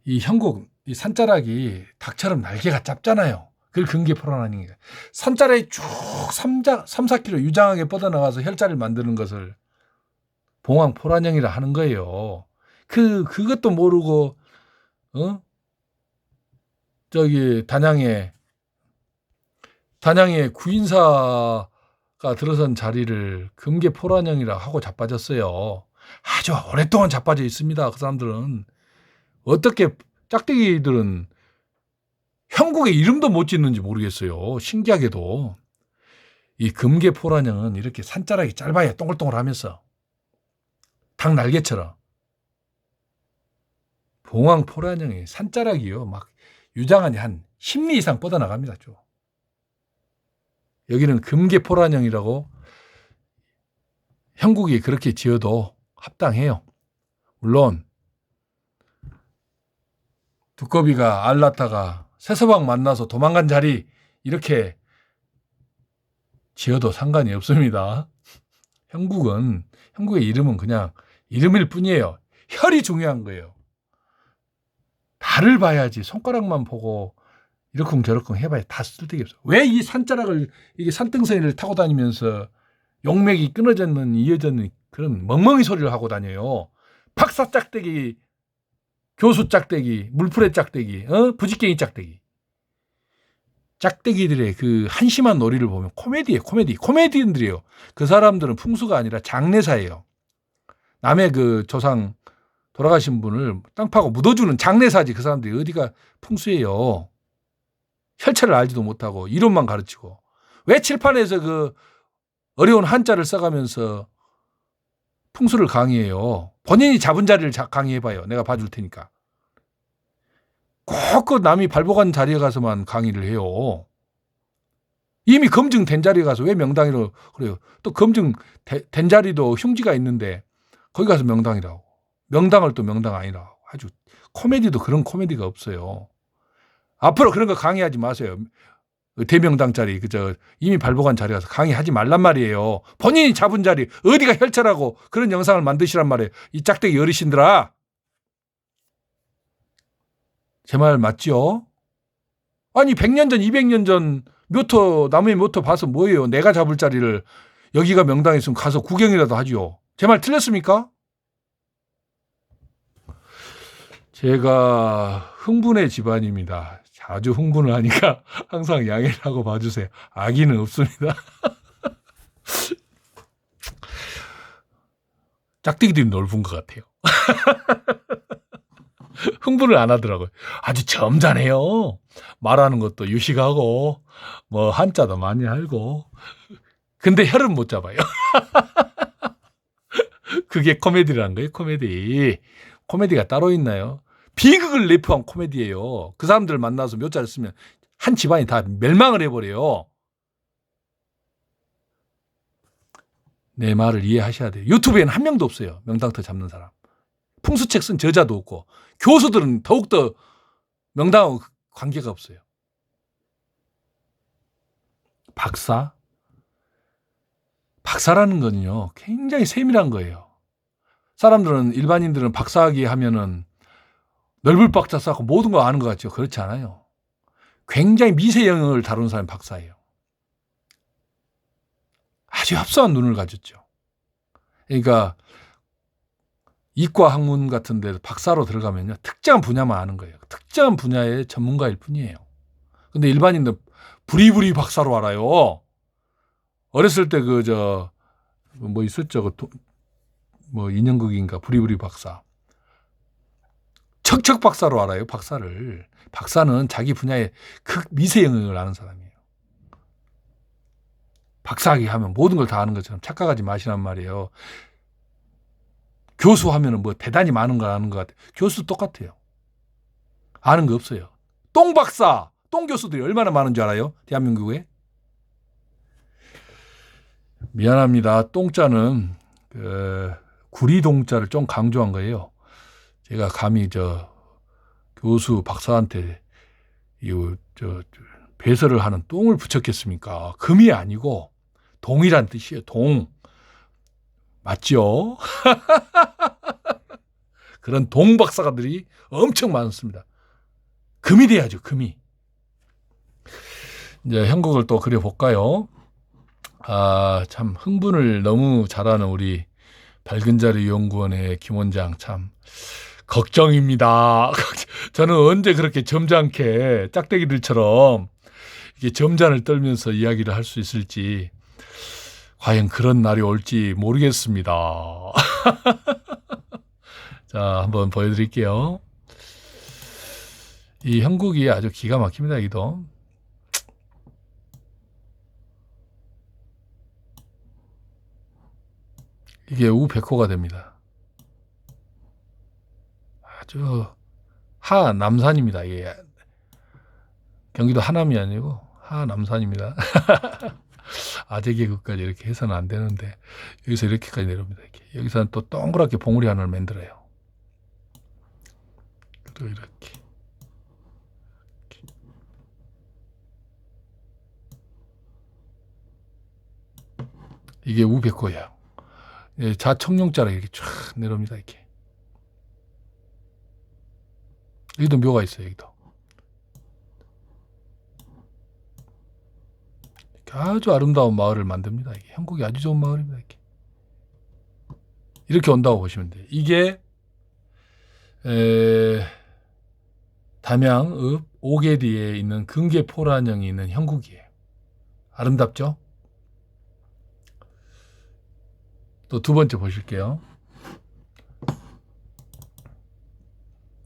이 형국, 이 산자락이 닭처럼 날개가 짧잖아요. 그걸 금계포란형이니까. 산자락이 쭉 3, 4km 유장하게 뻗어나가서 혈자를 만드는 것을 봉황포란형이라 하는 거예요. 그것도 모르고, 단양에 구인사가 들어선 자리를 금계포란형이라 하고 자빠졌어요. 아주 오랫동안 자빠져 있습니다. 그 사람들은. 어떻게 짝대기들은 형국의 이름도 못 짓는지 모르겠어요. 신기하게도. 이 금계포란형은 이렇게 산자락이 짧아요. 동글동글하면서. 닭 날개처럼. 봉황포란형이 산자락이요. 막 유장하니 한 10리 이상 뻗어나갑니다. 쭉. 여기는 금계포란형이라고 형국이 그렇게 지어도 합당해요. 물론 두꺼비가 알 낳다가 새서방 만나서 도망간 자리 이렇게 지어도 상관이 없습니다. 형국의 이름은 그냥 이름일 뿐이에요. 혈이 중요한 거예요. 달을 봐야지 손가락만 보고 이러쿵저러쿵 해봐야 다 쓸데기 없어. 왜 이 산자락을 이게 산등성이를 타고 다니면서 용맥이 끊어졌는 이어졌는 그런 멍멍이 소리를 하고 다녀요. 박사 짝대기, 교수 짝대기, 물풀의 짝대기, 부지깽이 짝대기. 짝대기들의 그 한심한 놀이를 보면 코미디예요. 코미디언들이에요. 그 사람들은 풍수가 아니라 장례사예요. 남의 그 조상 돌아가신 분을 땅 파고 묻어주는 장례사지. 그 사람들이 어디가 풍수예요. 혈체를 알지도 못하고 이론만 가르치고. 왜 칠판에서 그 어려운 한자를 써가면서 풍수를 강의해요. 본인이 잡은 자리를 강의해봐요. 내가 봐줄 테니까. 꼭 그 남이 발복한 자리에 가서만 강의를 해요. 이미 검증된 자리에 가서 왜 명당이라고 그래요. 또 검증된 자리도 흉지가 있는데 거기 가서 명당이라고. 명당을 또 명당 아니라고. 아주 코미디도 그런 코미디가 없어요. 앞으로 그런 거 강의하지 마세요. 대명당짜리 그저 이미 발복한 자리 가서 강의하지 말란 말이에요. 본인이 잡은 자리 어디가 혈차라고 그런 영상을 만드시란 말이에요. 이 짝대기 어르신들아. 제 말 맞죠? 아니 100년 전 200년 전 묘토 나무의 묘토 봐서 뭐예요. 내가 잡을 자리를 여기가 명당에 있으면 가서 구경이라도 하지요. 제 말 틀렸습니까? 제가 흥분의 집안입니다. 자주 흥분을 하니까 항상 양해를 하고 봐주세요. 악의는 없습니다. 짝대기들이 넓은 것 같아요. 흥분을 안 하더라고요. 아주 점잖해요. 말하는 것도 유식하고 뭐 한자도 많이 알고 근데 혈은 못 잡아요. 그게 코미디라는 거예요. 코미디가 따로 있나요? 비극을 내포한 코미디예요. 그 사람들 만나서 묘자를 쓰면 한 집안이 다 멸망을 해버려요. 내 말을 이해하셔야 돼요. 유튜브에는 한 명도 없어요. 명당터 잡는 사람. 풍수책 쓴 저자도 없고 교수들은 더욱더 명당하고 관계가 없어요. 박사라는 거는요 굉장히 세밀한 거예요. 사람들은 일반인들은 박사학위 하면은 넓을 박자 쌓고 모든 거 아는 것 같죠. 그렇지 않아요. 굉장히 미세 영역을 다루는 사람이 박사예요. 아주 협소한 눈을 가졌죠. 그러니까 이과 학문 같은 데서 박사로 들어가면요 특정한 분야만 아는 거예요. 특정한 분야의 전문가일 뿐이에요. 근데 일반인들 부리부리 박사로 알아요. 어렸을 때 뭐 있었죠. 뭐 인형극인가 부리부리 박사. 척척 박사로 알아요. 박사를. 박사는 자기 분야의 미세 영역을 아는 사람이에요. 박사학위 하면 모든 걸 다 아는 것처럼 착각하지 마시란 말이에요. 교수 하면은 뭐 대단히 많은 걸 아는 것 같아요. 교수도 똑같아요. 아는 거 없어요. 똥 박사, 똥 교수들이 얼마나 많은 줄 알아요? 대한민국에? 미안합니다. 똥자는 구리동자를 좀 강조한 거예요. 제가 감히 교수 박사한테 배설을 하는 똥을 붙였겠습니까? 금이 아니고 동이란 뜻이에요. 동. 맞죠? 그런 동 박사들이 엄청 많습니다. 금이 돼야죠. 금이. 이제 형국을 또 그려볼까요? 참 흥분을 너무 잘하는 우리 밝은자리 연구원의 김 원장 참 걱정입니다. 저는 언제 그렇게 점잖게 짝대기들처럼 이게 점잔을 떨면서 이야기를 할 수 있을지 과연 그런 날이 올지 모르겠습니다. 자, 한번 보여드릴게요. 이 형국이 아주 기가 막힙니다. 이도. 이게 우백호가 됩니다. 아주 하남산입니다. 이게 경기도 하남이 아니고 하남산입니다. 아재 개그까지 이렇게 해서는 안 되는데 여기서 이렇게까지 내려옵니다. 이렇게. 여기서는 또 동그랗게 봉우리 하나를 만들어요. 또 이렇게. 이게 우백호예요. 예, 자청룡자락 이렇게 쫙 내려옵니다. 이렇게. 여기도 묘가 있어요. 여기도. 아주 아름다운 마을을 만듭니다. 이게 형국이 아주 좋은 마을입니다. 이렇게 온다고 보시면 돼요. 이게 담양읍 오계리에 있는 금계포란형이 있는 형국이에요. 아름답죠? 또 두 번째 보실게요.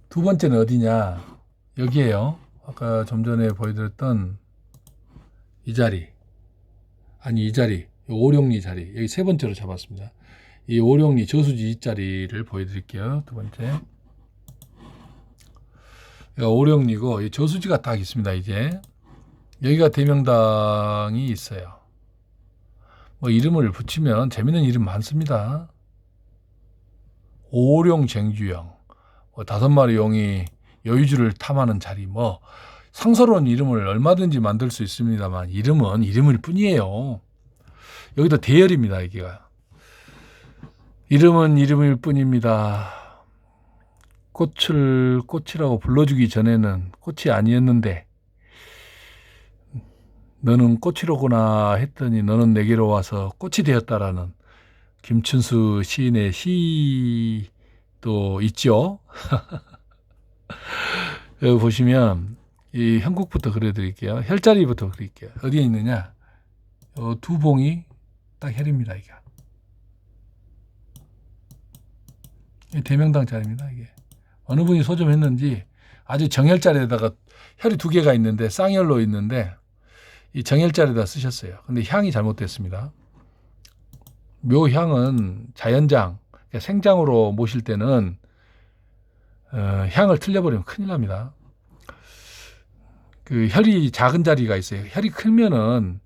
두 번째는 어디냐? 여기에요. 아까 좀 전에 보여드렸던 이 자리. 아니, 이 자리. 오룡리 자리. 여기 세 번째로 잡았습니다. 이 오룡리 저수지 이 자리를 보여드릴게요. 두 번째. 오룡리고, 이 저수지가 딱 있습니다, 이제. 여기가 대명당이 있어요. 뭐, 이름을 붙이면 재밌는 이름 많습니다. 오룡쟁주영. 뭐 5마리 용이 여유주를 탐하는 자리, 뭐, 상서로운 이름을 얼마든지 만들 수 있습니다만, 이름은 이름일 뿐이에요. 여기도 대열입니다, 여기가. 이름은 이름일 뿐입니다. 꽃이라고 불러주기 전에는 꽃이 아니었는데, 너는 꽃이로구나 했더니 너는 내게로 와서 꽃이 되었다라는 김춘수 시인의 시도 있죠. 여기 보시면 이 형국부터 그려드릴게요. 혈자리부터 그릴게요. 어디에 있느냐? 두 봉이 딱 혈입니다. 이게 대명당 자리입니다. 이게 어느 분이 소점했는지 아주 정혈자리에다가 혈이 2개가 있는데 쌍혈로 있는데 이 정혈자리에다 쓰셨어요. 근데 향이 잘못됐습니다. 묘향은 자연장, 그러니까 생장으로 모실 때는 향을 틀려버리면 큰일 납니다. 그 혈이 작은 자리가 있어요. 혈이 크면은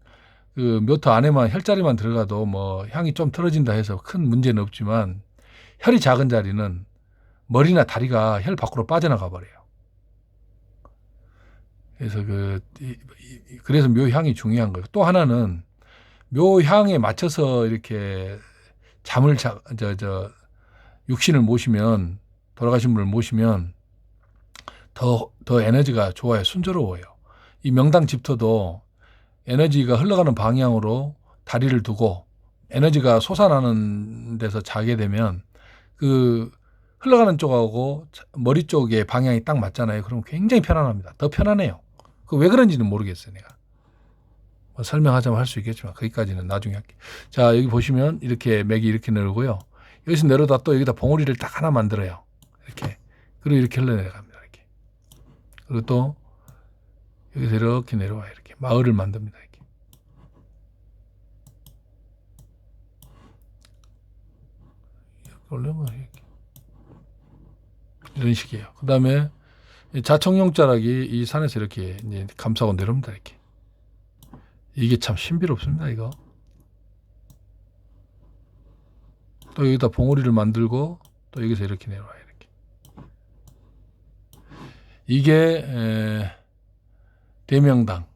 그 묘터 안에만 혈자리만 들어가도 뭐 향이 좀 틀어진다 해서 큰 문제는 없지만 혈이 작은 자리는 머리나 다리가 혈 밖으로 빠져나가 버려요. 그래서 그래서 묘향이 중요한 거예요. 또 하나는 묘향에 맞춰서 이렇게 잠을 육신을 모시면, 돌아가신 분을 모시면 더 에너지가 좋아요. 순조로워요. 이 명당 집터도 에너지가 흘러가는 방향으로 다리를 두고 에너지가 솟아나는 데서 자게 되면 그 흘러가는 쪽하고 머리 쪽의 방향이 딱 맞잖아요. 그럼 굉장히 편안합니다. 더 편안해요. 그 왜 그런지는 모르겠어요, 내가. 뭐 설명하자면 할 수 있겠지만 거기까지는 나중에 할게요. 자, 여기 보시면 이렇게 맥이 이렇게 내려오고요. 여기서 내려다 또 여기다 봉우리를 딱 하나 만들어요. 이렇게. 그리고 이렇게 흘러내려갑니다. 이렇게. 그리고 또 여기서 이렇게 내려와요. 이렇게. 마을을 만듭니다. 이렇게. 이렇게 올려면 이렇게. 이런 식이에요. 그 다음에 자청룡자락이 이 산에서 이렇게 이제 감싸고 내려옵니다. 이렇게. 이게 참 신비롭습니다. 이거. 또 여기다 봉우리를 만들고 또 여기서 이렇게 내려와요. 이렇게. 이게 대명당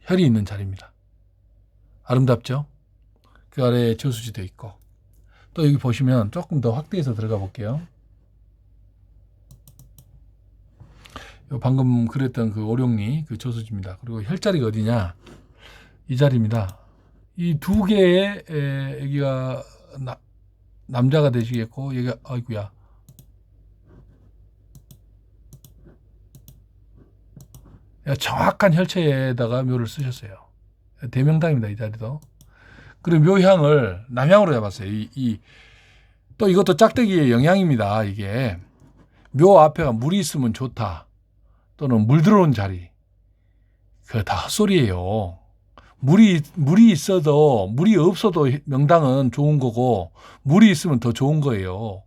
혈이 있는 자리입니다. 아름답죠? 그 아래에 저수지도 있고 또 여기 보시면 조금 더 확대해서 들어가 볼게요. 방금 그랬던 그 오룡리 그 저수지입니다. 그리고 혈자리가 어디냐? 이 자리입니다. 이 2개의 여기가 남자가 되시겠고 여기가 아이고야. 정확한 혈체에다가 묘를 쓰셨어요. 대명당입니다. 이 자리도. 그리고 묘향을 남향으로 잡았어요. 또 이것도 짝대기의 영향입니다. 이게 묘 앞에가 물이 있으면 좋다. 또는 물 들어온 자리. 그거 다 헛소리예요. 물이 있어도 물이 없어도 명당은 좋은 거고 물이 있으면 더 좋은 거예요.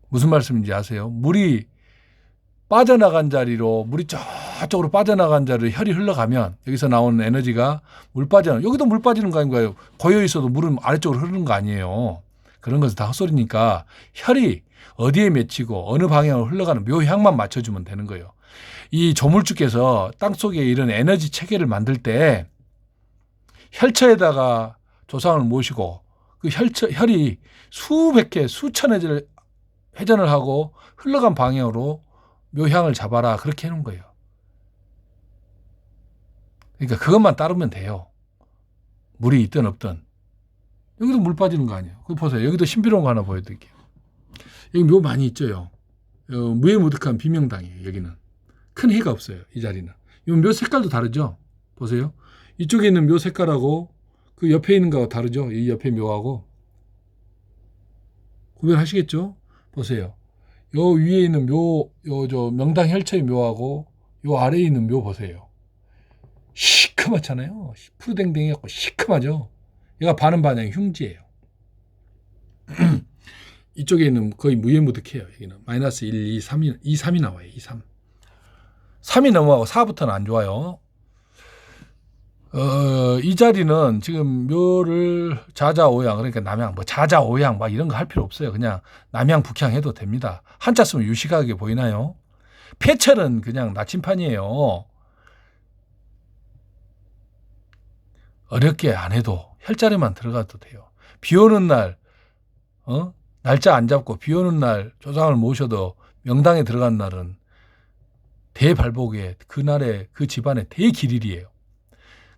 무슨 말씀인지 아세요? 물이 빠져나간 자리로 물이 저쪽으로 빠져나간 자리로 혈이 흘러가면 여기서 나오는 에너지가 여기도 물 빠지는 거 아닌가요? 고여 있어도 물은 아래쪽으로 흐르는 거 아니에요. 그런 것은 다 헛소리니까 혈이 어디에 맺히고 어느 방향으로 흘러가는 묘향만 맞춰주면 되는 거예요. 이 조물주께서 땅속에 이런 에너지 체계를 만들 때 혈처에다가 조상을 모시고 그 혈이 수백 개, 수천 회전을 하고 흘러간 방향으로 묘향을 잡아라. 그렇게 해놓은 거예요. 그러니까 그것만 따르면 돼요. 물이 있든 없든. 여기도 물 빠지는 거 아니에요. 그거 보세요. 여기도 신비로운 거 하나 보여드릴게요. 여기 묘 많이 있죠. 무해무득한 비명당이에요. 여기는. 큰 해가 없어요. 이 자리는. 이 묘 색깔도 다르죠. 보세요. 이쪽에 있는 묘 색깔하고 그 옆에 있는 거하고 다르죠. 이 옆에 묘하고. 구별하시겠죠? 보세요. 요 위에 있는 묘, 저 명당 혈처의 묘하고 요 아래에 있는 묘 보세요. 시커멓잖아요. 푸르댕댕해갖고 시커하죠. 얘가 반은 반향 흉지예요. 이쪽에 있는 거의 무해무득해요. 여기는 마이너스 1, 2, 3이, 2, 3이 나와요. 2, 3. 3이 넘어가고 4부터는 안 좋아요. 이 자리는 지금 묘를 자자오양, 그러니까 남양, 뭐 자자오양 막 이런 거 할 필요 없어요. 그냥 남양 북향 해도 됩니다. 한자 쓰면 유식하게 보이나요? 폐철은 그냥 나침판이에요. 어렵게 안 해도 혈자리만 들어가도 돼요. 비 오는 날, 날짜 안 잡고 비 오는 날 조상을 모셔도 명당에 들어간 날은 대발복에 그날의 그 집안의 대길일이에요.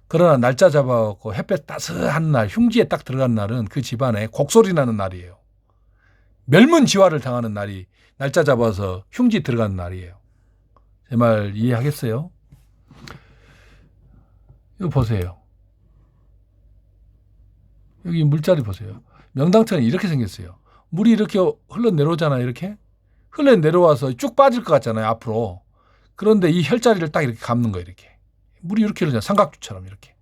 그러나 날짜 잡아갖고 햇볕 따스한 날, 흉지에 딱 들어간 날은 그 집안에 곡소리 나는 날이에요. 멸문지화를 당하는 날이 날짜 잡아서 흉지 들어가는 날이에요. 제 말 이해하겠어요? 이거 보세요. 여기 물자리 보세요. 명당천이 이렇게 생겼어요. 물이 이렇게 흘러내려오잖아요. 이렇게. 흘러내려와서 쭉 빠질 것 같잖아요. 앞으로. 그런데 이 혈자리를 딱 이렇게 감는 거예요. 이렇게. 물이 이렇게 흐르잖아요. 삼각주처럼 이렇게.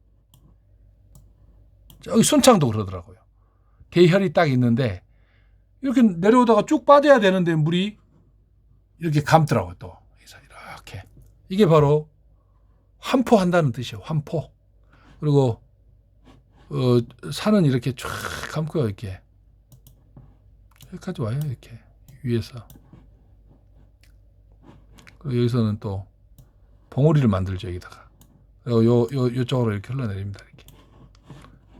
저기 순창도 그러더라고요. 대혈이 딱 있는데 이렇게 내려오다가 쭉 빠져야 되는데 물이 이렇게 감더라고요. 또 이렇게. 이게 바로 환포한다는 뜻이에요. 환포. 그리고 산은 이렇게 쫙 감고요. 이렇게. 여기까지 와요. 이렇게. 위에서. 여기서는 또 봉우리를 만들죠. 여기다가. 요쪽으로 이렇게 흘러내립니다. 이렇게.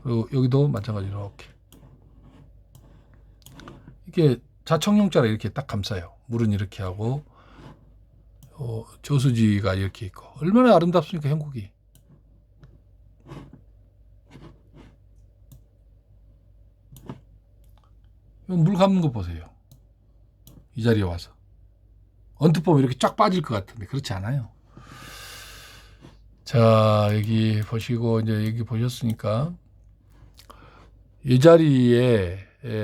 그리고 여기도 마찬가지로 이렇게. 이게 자청용자로 이렇게 딱 감싸요. 물은 이렇게 하고 저수지가 이렇게 있고. 얼마나 아름답습니까, 형국이. 물 감는 거 보세요. 이 자리에 와서. 언뜻 보면 이렇게 쫙 빠질 것 같은데 그렇지 않아요. 자, 여기 보시고 이제 여기 보셨으니까 이 자리에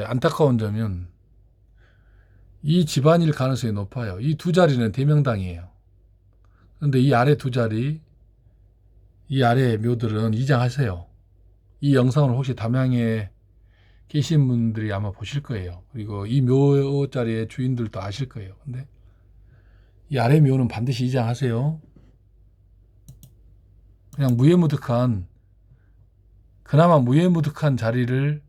안타까운 점은 이 집안일 가능성이 높아요. 이 두 자리는 대명당이에요. 그런데 이 아래 두 자리, 이 아래 묘들은 이장하세요. 이 영상을 혹시 담양에 계신 분들이 아마 보실 거예요. 그리고 이 묘 자리의 주인들도 아실 거예요. 근데 이 아래 묘는 반드시 이장하세요. 그냥 그나마 무해무득한 자리를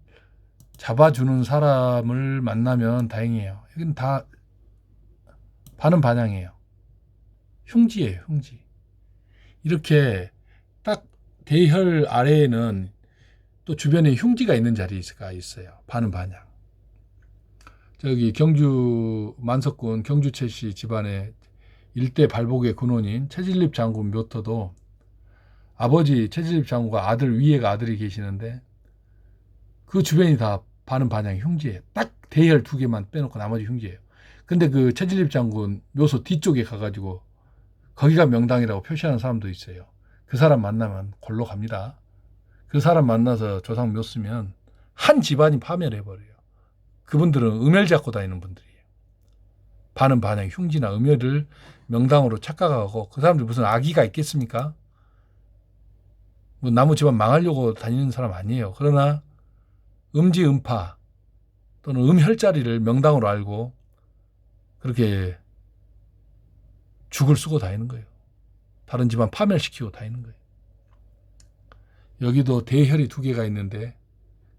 잡아주는 사람을 만나면 다행이에요. 여기는 다 반은 반향이에요. 흉지예요, 흉지. 이렇게 딱 대혈 아래에는 또 주변에 흉지가 있는 자리가 있어요. 반은 반향. 저기 경주 만석군 경주채씨 집안의 일대 발복의 근원인 최진립 장군 묘터도 아버지 최진립 장군과 아들 위에가 아들이 계시는데 그 주변이 다 반은 반향 흉지예요. 딱 대혈 두 개만 빼놓고 나머지 흉지예요. 근데 그 최진립 장군 묘소 뒤쪽에 가가지고 거기가 명당이라고 표시하는 사람도 있어요. 그 사람 만나면 골로 갑니다. 그 사람 만나서 조상 묘 쓰면 한 집안이 파멸해버려요. 그분들은 음혈 잡고 다니는 분들이에요. 반은 반향 흉지나 음혈을 명당으로 착각하고 그 사람들이 무슨 악의가 있겠습니까? 뭐 나무 집안 망하려고 다니는 사람 아니에요. 그러나 음지 음파 또는 음혈자리를 명당으로 알고 그렇게 죽을 쓰고 다니는 거예요. 다른 집안 파멸시키고 다니는 거예요. 여기도 대혈이 두 개가 있는데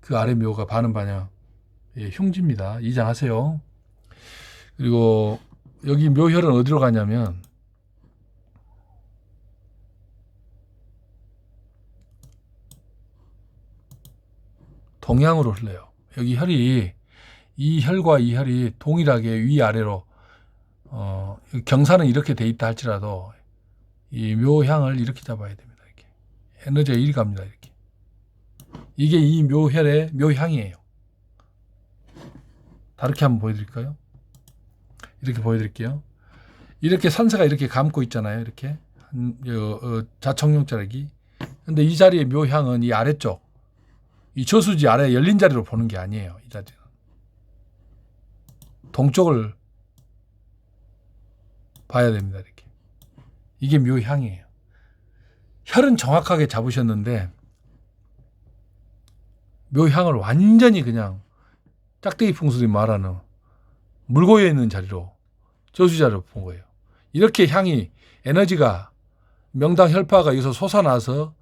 그 아래 묘가 반은 반향 흉지입니다. 이장하세요. 그리고 여기 묘혈은 어디로 가냐면 동양으로 흘러요. 여기 혈이 이 혈과 이 혈이 동일하게 위아래로 경사는 이렇게 돼 있다 할지라도 이 묘향을 이렇게 잡아야 됩니다. 이렇게 에너지가 이리 갑니다. 이렇게 이게 이 묘혈의 묘향이에요. 다르게 한번 보여드릴까요? 이렇게 보여드릴게요. 이렇게 산세가 이렇게 감고 있잖아요. 이렇게 자청룡자락이. 근데 이 자리의 묘향은 이 아래쪽, 이 저수지 아래 열린 자리로 보는 게 아니에요. 이 자리는 동쪽을 봐야 됩니다. 이렇게 이게 묘향이에요. 혈은 정확하게 잡으셨는데 묘향을 완전히 그냥 짝대기 풍수들이 말하는 물 고여 있는 자리로 저수지 자리로 본 거예요. 이렇게 향이 에너지가 명당 혈파가 여기서 솟아나서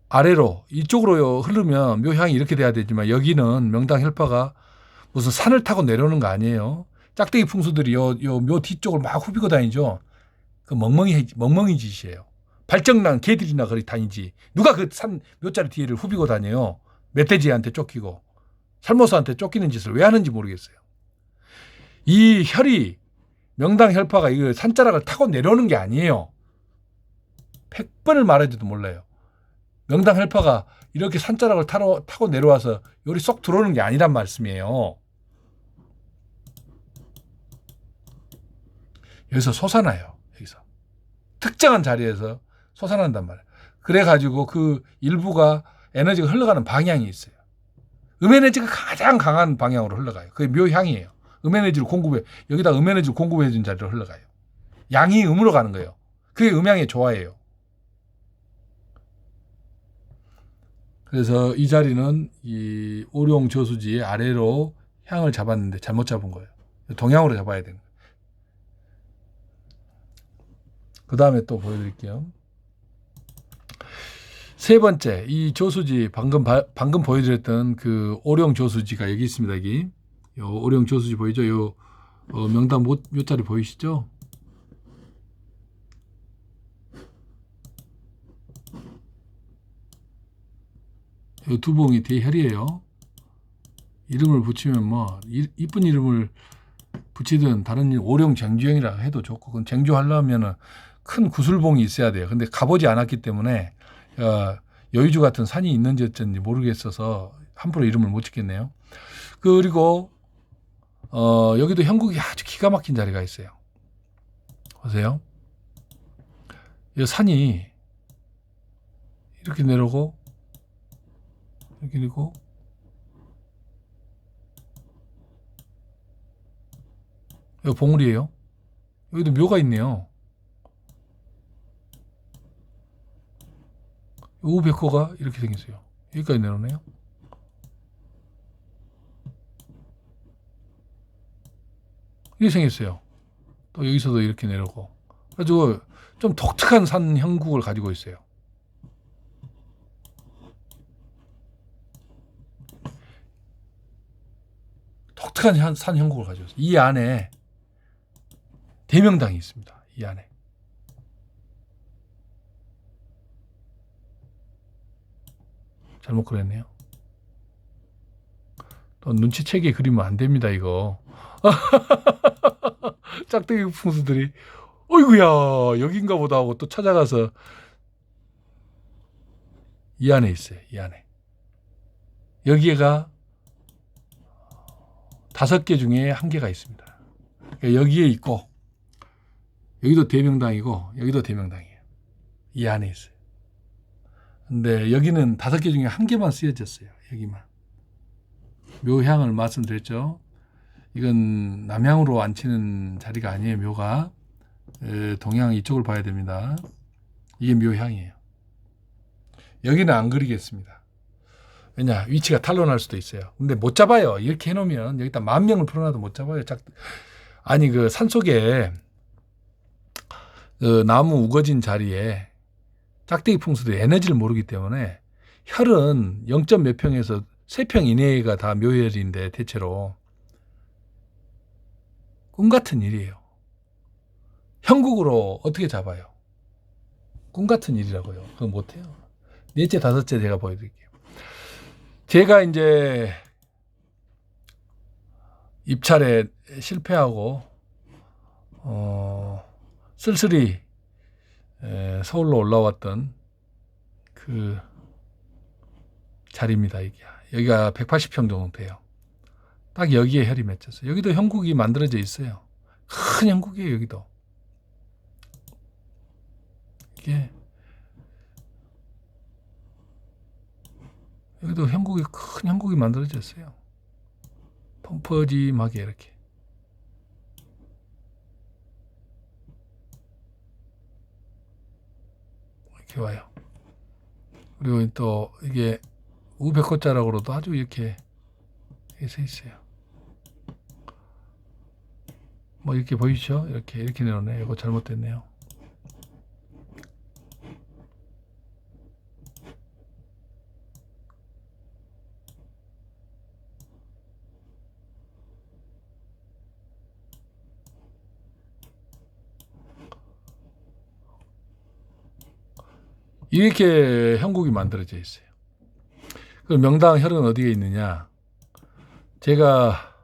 아래로 이쪽으로 흐르면 묘향이 이렇게 돼야 되지만 여기는 명당 혈파가 무슨 산을 타고 내려오는 거 아니에요. 짝대기 풍수들이 요 묘 뒤쪽을 막 후비고 다니죠. 그 멍멍이 짓이에요. 발정난 개들이나 그리 다니지. 누가 그 산 묘자리 뒤를 후비고 다녀요. 멧돼지한테 쫓기고 살모사한테 쫓기는 짓을 왜 하는지 모르겠어요. 이 혈이 명당 혈파가 이 산자락을 타고 내려오는 게 아니에요. 100번을 말해줘도 몰라요. 명당 혈파가 이렇게 산자락을 타고 내려와서 요리 쏙 들어오는 게 아니란 말씀이에요. 여기서 솟아나요. 여기서 특정한 자리에서 솟아난단 말이에요. 그래가지고 그 일부가 에너지가 흘러가는 방향이 있어요. 음에너지가 가장 강한 방향으로 흘러가요. 그게 묘향이에요. 음에너지를 여기다 음에너지를 공급해 준 자리로 흘러가요. 양이 음으로 가는 거예요. 그게 음양의 조화예요. 그래서 이 자리는 이 오룡 저수지의 아래로 향을 잡았는데 잘못 잡은 거예요. 동양으로 잡아야 되는 거예요. 그 다음에 또 보여드릴게요. 세 번째, 이 저수지 방금 보여드렸던 그 오룡 저수지가 여기 있습니다. 여기 요 오룡 저수지 보이죠? 요 명당 묘자리 보이시죠? 요 두봉이 대혈이에요. 이름을 붙이면 뭐 이쁜 이름을 붙이든 다른 오룡 쟁주형이라 해도 좋고, 그건 쟁주하려면은 큰 구슬봉이 있어야 돼요. 근데 가보지 않았기 때문에 여의주 같은 산이 있는지 어쩐지 모르겠어서 함부로 이름을 못 짓겠네요. 그리고 여기도 형국이 아주 기가 막힌 자리가 있어요. 보세요. 이 산이 이렇게 내려오고 이렇게 내리고 여기 봉우리예요. 여기도 묘가 있네요. 우백호가 이렇게 생겼어요. 여기까지 내려오네요. 이렇게 생겼어요. 또 여기서도 이렇게 내려오고. 그래가지고 좀 독특한 산 형국을 가지고 있어요. 독특한 산 형국을 가지고 있어요. 이 안에 대명당이 있습니다. 이 안에. 잘못 그랬네요. 또 눈치채게 그리면 안 됩니다, 이거. 짝대기 풍수들이 어이구야 여긴가 보다 하고 또 찾아가서 이 안에 있어요. 이 안에. 여기가 5개 중에 1개가 있습니다. 여기에 있고 여기도 대명당이고 여기도 대명당이에요. 이 안에 있어요. 근데 여기는 5개 중에 1개만 쓰여졌어요. 여기만. 묘향을 말씀드렸죠. 이건 남향으로 앉히는 자리가 아니에요. 묘가 동양 이쪽을 봐야 됩니다. 이게 묘향이에요. 여기는 안 그리겠습니다. 왜냐, 위치가 탄로날 수도 있어요. 근데 못 잡아요. 이렇게 해놓으면 여기다 10,000명을 풀어놔도 못 잡아요. 아니 그 산속에 그 나무 우거진 자리에 짝대기 풍수들이 에너지를 모르기 때문에 혈은 0. 몇 평에서 3평 이내가 다 묘혈인데 대체로 꿈 같은 일이에요. 형국으로 어떻게 잡아요? 꿈 같은 일이라고요. 그건 못해요. 넷째, 5째 제가 보여드릴게요. 제가 이제 입찰에 실패하고 쓸쓸히 서울로 올라왔던 그 자리입니다. 여기가 180평 정도 돼요. 딱 여기에 혈이 맺혔어요. 여기도 형국이 만들어져 있어요. 큰 형국이에요. 여기도. 여기도 형국이, 큰 형국이 만들어져 있어요. 펑퍼짐하게 이렇게. 이렇게 와요. 그리고 또 이게 우백호자락으로도 아주 이렇게 서 있어요. 뭐 이렇게 보이시죠? 이렇게 내려오네. 이거 잘못됐네요. 이렇게 형국이 만들어져 있어요. 그 명당 혈은 어디에 있느냐? 제가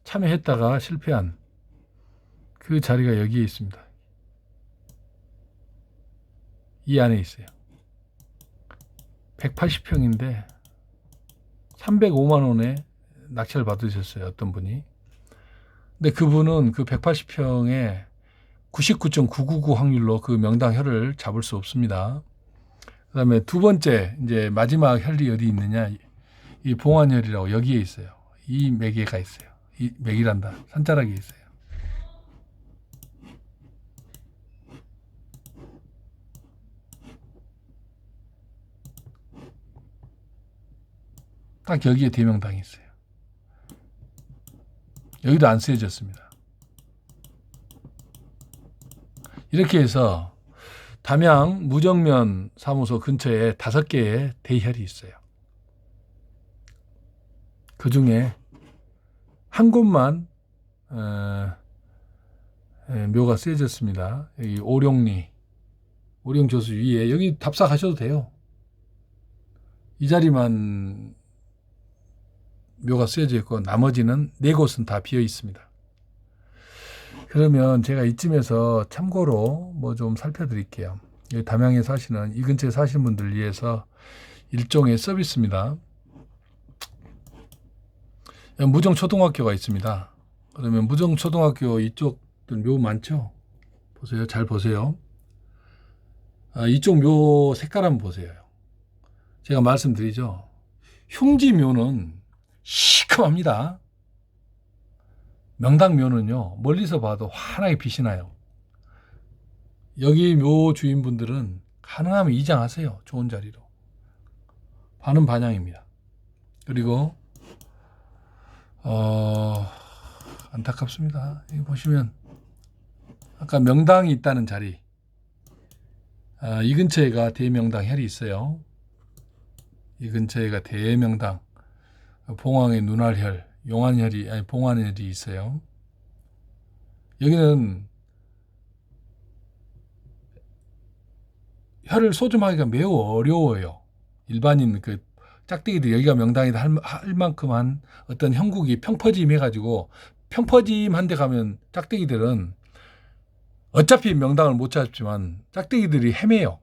참여했다가 실패한 그 자리가 여기에 있습니다. 이 안에 있어요. 180평인데 305만 원에 낙찰 받으셨어요. 어떤 분이. 근데 그분은 그 180평에 99.999 확률로 그 명당 혈을 잡을 수 없습니다. 그 다음에 두 번째, 이제 마지막 혈이 어디 있느냐. 이 봉안혈이라고 여기에 있어요. 이 매개가 있어요. 이 매기란다. 산자락이 있어요. 딱 여기에 대명당이 있어요. 여기도 안 쓰여졌습니다. 이렇게 해서 담양 무정면 사무소 근처에 5개의 대혈이 있어요. 그 중에 한 곳만 묘가 쓰여졌습니다. 여기 오룡조수 위에 여기 답사하셔도 돼요. 이 자리만 묘가 쓰여져 있고 나머지는 4곳은 다 비어 있습니다. 그러면 제가 이쯤에서 참고로 뭐 좀 살펴드릴게요. 여기 담양에 사시는, 이 근처에 사시는 분들 위해서 일종의 서비스입니다. 무정초등학교가 있습니다. 그러면 무정초등학교 이쪽들 묘 많죠? 보세요. 잘 보세요. 이쪽 묘 색깔 한번 보세요. 제가 말씀드리죠. 흉지묘는 시큼합니다. 명당묘는요, 멀리서 봐도 환하게 빛이 나요. 여기 묘 주인분들은 가능하면 이장하세요. 좋은 자리로. 반은 반향입니다. 그리고 안타깝습니다. 여기 보시면 아까 명당이 있다는 자리, 이 근처에가 대명당 혈이 있어요. 이 근처에가 대명당, 봉황의 눈알혈, 용안혈이, 아니 봉안혈이 있어요. 여기는 혈을 소점하기가 매우 어려워요. 일반인 그 짝대기들, 여기가 명당이다 할 만큼 한 어떤 형국이 평퍼짐 해가지고, 평퍼짐 한 데 가면 짝대기들은 어차피 명당을 못 잡지만 짝대기들이 헤매요.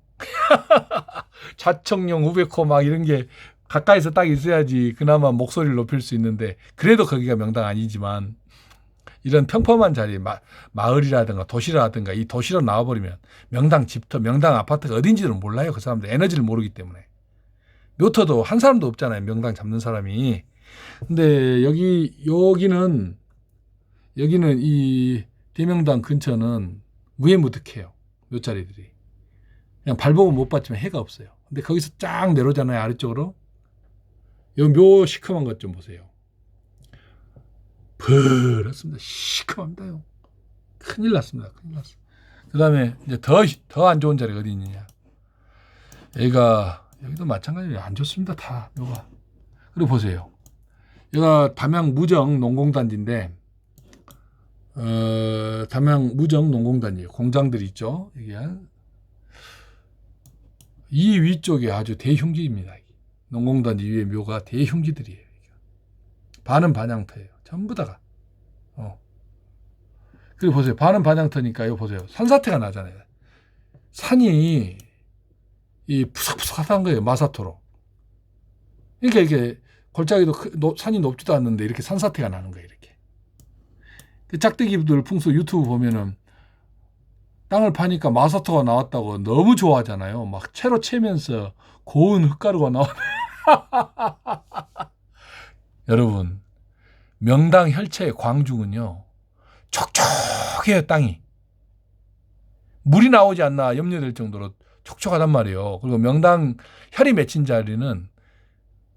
좌청룡, 우백호 막 이런 게 가까이서 딱 있어야지 그나마 목소리를 높일 수 있는데, 그래도 거기가 명당 아니지만 이런 평범한 자리, 마을이라든가 도시라든가, 이 도시로 나와버리면 명당 집터, 명당 아파트가 어딘지를 몰라요. 그 사람들 에너지를 모르기 때문에. 묘터도 한 사람도 없잖아요. 명당 잡는 사람이. 근데 여기는 이 대명당 근처는 무해무득해요. 묘자리들이. 그냥 발보면 못 봤지만 해가 없어요. 근데 거기서 쫙 내려오잖아요. 아래쪽으로. 요 묘 시큼한 것 좀 보세요. 버렸습니다. 시큼합니다요. 큰일 났습니다. 큰일 났어요. 그 다음에 이제 더 안 좋은 자리가 어디 있느냐. 여기도 마찬가지로 안 좋습니다. 다 묘가. 그리고 보세요. 여기가 담양 무정 농공단지인데, 담양 무정 농공단지예요. 공장들이 있죠. 이게 이 위쪽에 아주 대흉지입니다. 농공단지 위에 묘가 대흉기들이에요. 반은 반향터예요. 전부 다가. 그리고 보세요. 반은 반향터니까 이거 보세요. 산사태가 나잖아요. 산이 이 푸석푸석한 거예요. 마사토로. 그러니까 이게 골짜기도 산이 높지도 않는데 이렇게 산사태가 나는 거예요. 이렇게. 그 짝대기들 풍수 유튜브 보면은 땅을 파니까 마사토가 나왔다고 너무 좋아하잖아요. 막 채로 채면서 고운 흙가루가 나오네. 여러분, 명당 혈채의 광중은요, 촉촉해요, 땅이. 물이 나오지 않나 염려될 정도로 촉촉하단 말이에요. 그리고 명당 혈이 맺힌 자리는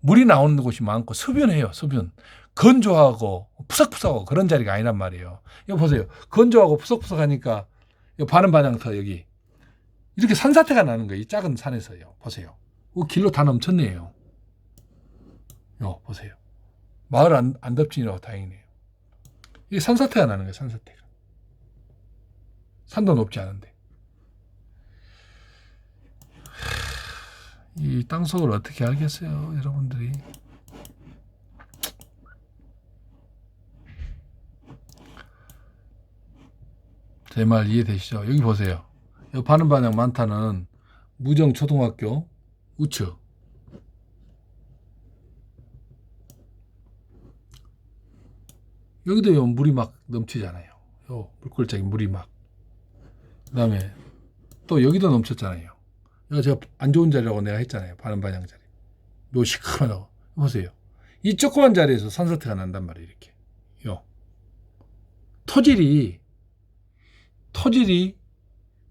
물이 나오는 곳이 많고 습윤해요, 습윤. 건조하고 푸석푸석하고 그런 자리가 아니란 말이에요. 이거 보세요. 건조하고 푸석푸석하니까 반은 반향터 여기. 이렇게 산사태가 나는 거예요. 이 작은 산에서요. 보세요. 길로 다 넘쳤네요. 보세요. 마을 안 덮치니라고 다행이네요. 이게 산사태가 나는 거예요. 산사태가. 산도 높지 않은데. 이 땅속을 어떻게 알겠어요, 여러분들이. 제 말 이해되시죠? 여기 보세요. 여기 반은 반향 많다는 무정초등학교 우측. 여기도 물이 막 넘치잖아요. 물골짜기 물이 막. 그 다음에 또 여기도 넘쳤잖아요. 이거 제가 안 좋은 자리라고 내가 했잖아요. 반은 반향 자리. 요 시커멓다고. 보세요. 이 조그만 자리에서 산사태가 난단 말이에요. 이렇게. 토질이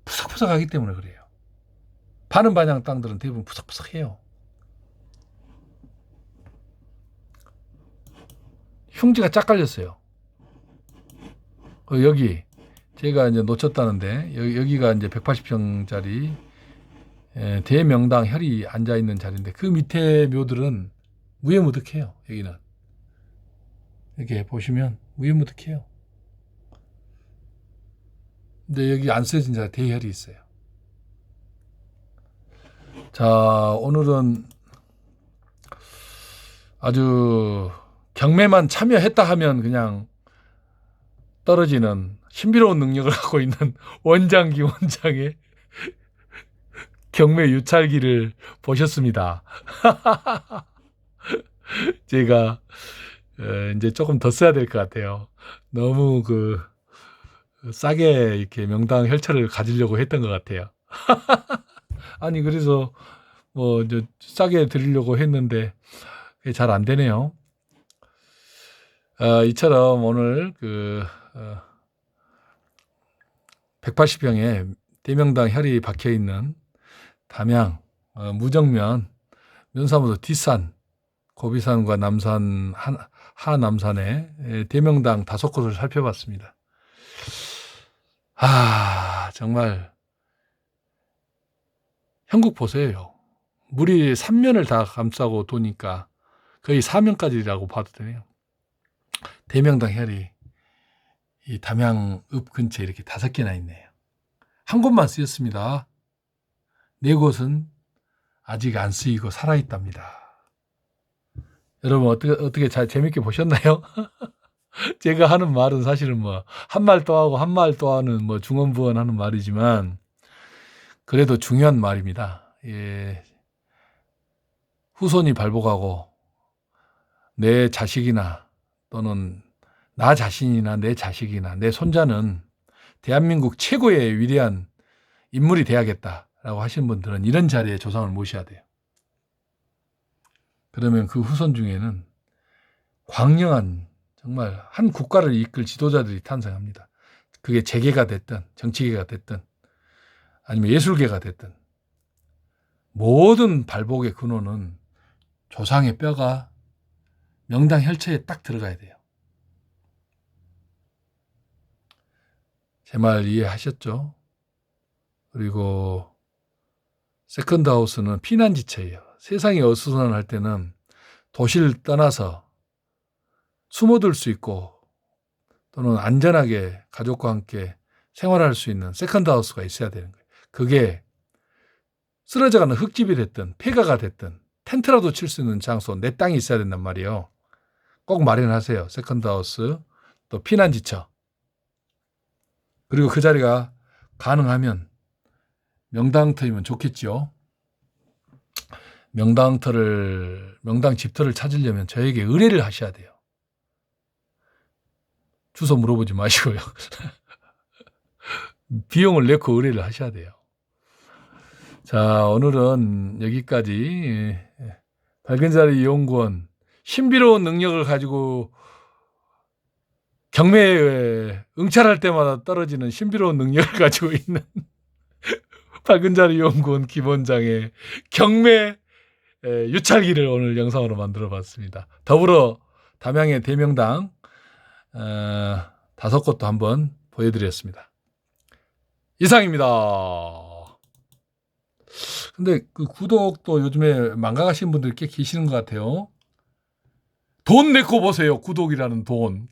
푸석푸석하기 때문에 그래요. 반은 반향 땅들은 대부분 푸석푸석해요. 흉지가 짝 깔렸어요. 여기 제가 이제 놓쳤다는데 여기가 이제 180평짜리 대명당 혈이 앉아 있는 자리인데 그 밑에 묘들은 무해무득해요. 여기는 이렇게 보시면 무해무득해요. 근데 여기 안 쓰여진 자리 대혈이 있어요. 자, 오늘은 아주 경매만 참여했다 하면 그냥 떨어지는 신비로운 능력을 갖고 있는 원장기 원장의 경매 유찰기를 보셨습니다. 제가 이제 조금 더 써야 될 것 같아요. 너무 싸게 이렇게 명당 혈차를 가지려고 했던 것 같아요. 아니 그래서 뭐 이제 싸게 드리려고 했는데 잘 안 되네요. 이처럼 오늘 180평에 대명당 혈이 박혀 있는 담양 무정면 면사무소 뒷산 고비산과 남산 하남산의 대명당 5곳을 살펴봤습니다. 정말 형국 보세요. 물이 3면을 다 감싸고 도니까 거의 4면까지라고 봐도 되네요. 대명당 혈이 이 담양읍 근처에 이렇게 5개나 있네요. 한 곳만 쓰였습니다. 4곳은 아직 안 쓰이고 살아있답니다. 여러분 어떻게 잘 재밌게 보셨나요? 제가 하는 말은 사실은 뭐 한 말 또 하고 한 말 또 하는 뭐 중언부언하는 말이지만 그래도 중요한 말입니다. 후손이 발복하고 내 자식이나 또는 나 자신이나 내 자식이나 내 손자는 대한민국 최고의 위대한 인물이 돼야겠다라고 하시는 분들은 이런 자리에 조상을 모셔야 돼요. 그러면 그 후손 중에는 광명한 정말 한 국가를 이끌 지도자들이 탄생합니다. 그게 재계가 됐든 정치계가 됐든 아니면 예술계가 됐든 모든 발복의 근원은 조상의 뼈가 명당 혈체에 딱 들어가야 돼요. 제 말 이해하셨죠? 그리고 세컨드 하우스는 피난지처예요. 세상이 어수선할 때는 도시를 떠나서 숨어들 수 있고 또는 안전하게 가족과 함께 생활할 수 있는 세컨드 하우스가 있어야 되는 거예요. 그게 쓰러져가는 흙집이 됐든 폐가가 됐든 텐트라도 칠 수 있는 장소, 내 땅이 있어야 된단 말이에요. 꼭 마련하세요. 세컨드 하우스, 또 피난지처. 그리고 그 자리가 가능하면 명당터이면 좋겠죠. 명당 집터를 찾으려면 저에게 의뢰를 하셔야 돼요. 주소 물어보지 마시고요. 비용을 내고 의뢰를 하셔야 돼요. 자, 오늘은 여기까지. 밝은 자리 이용권, 신비로운 능력을 가지고 경매에 응찰할 때마다 떨어지는 신비로운 능력을 가지고 있는 밝은 자리 이용권 김원장의 경매 유찰기를 오늘 영상으로 만들어 봤습니다. 더불어 담양의 대명당 5곳도 한번 보여드렸습니다. 이상입니다. 근데 그 구독도 요즘에 망각하시는 분들 꽤 계시는 것 같아요. 돈 내고 보세요. 구독이라는 돈.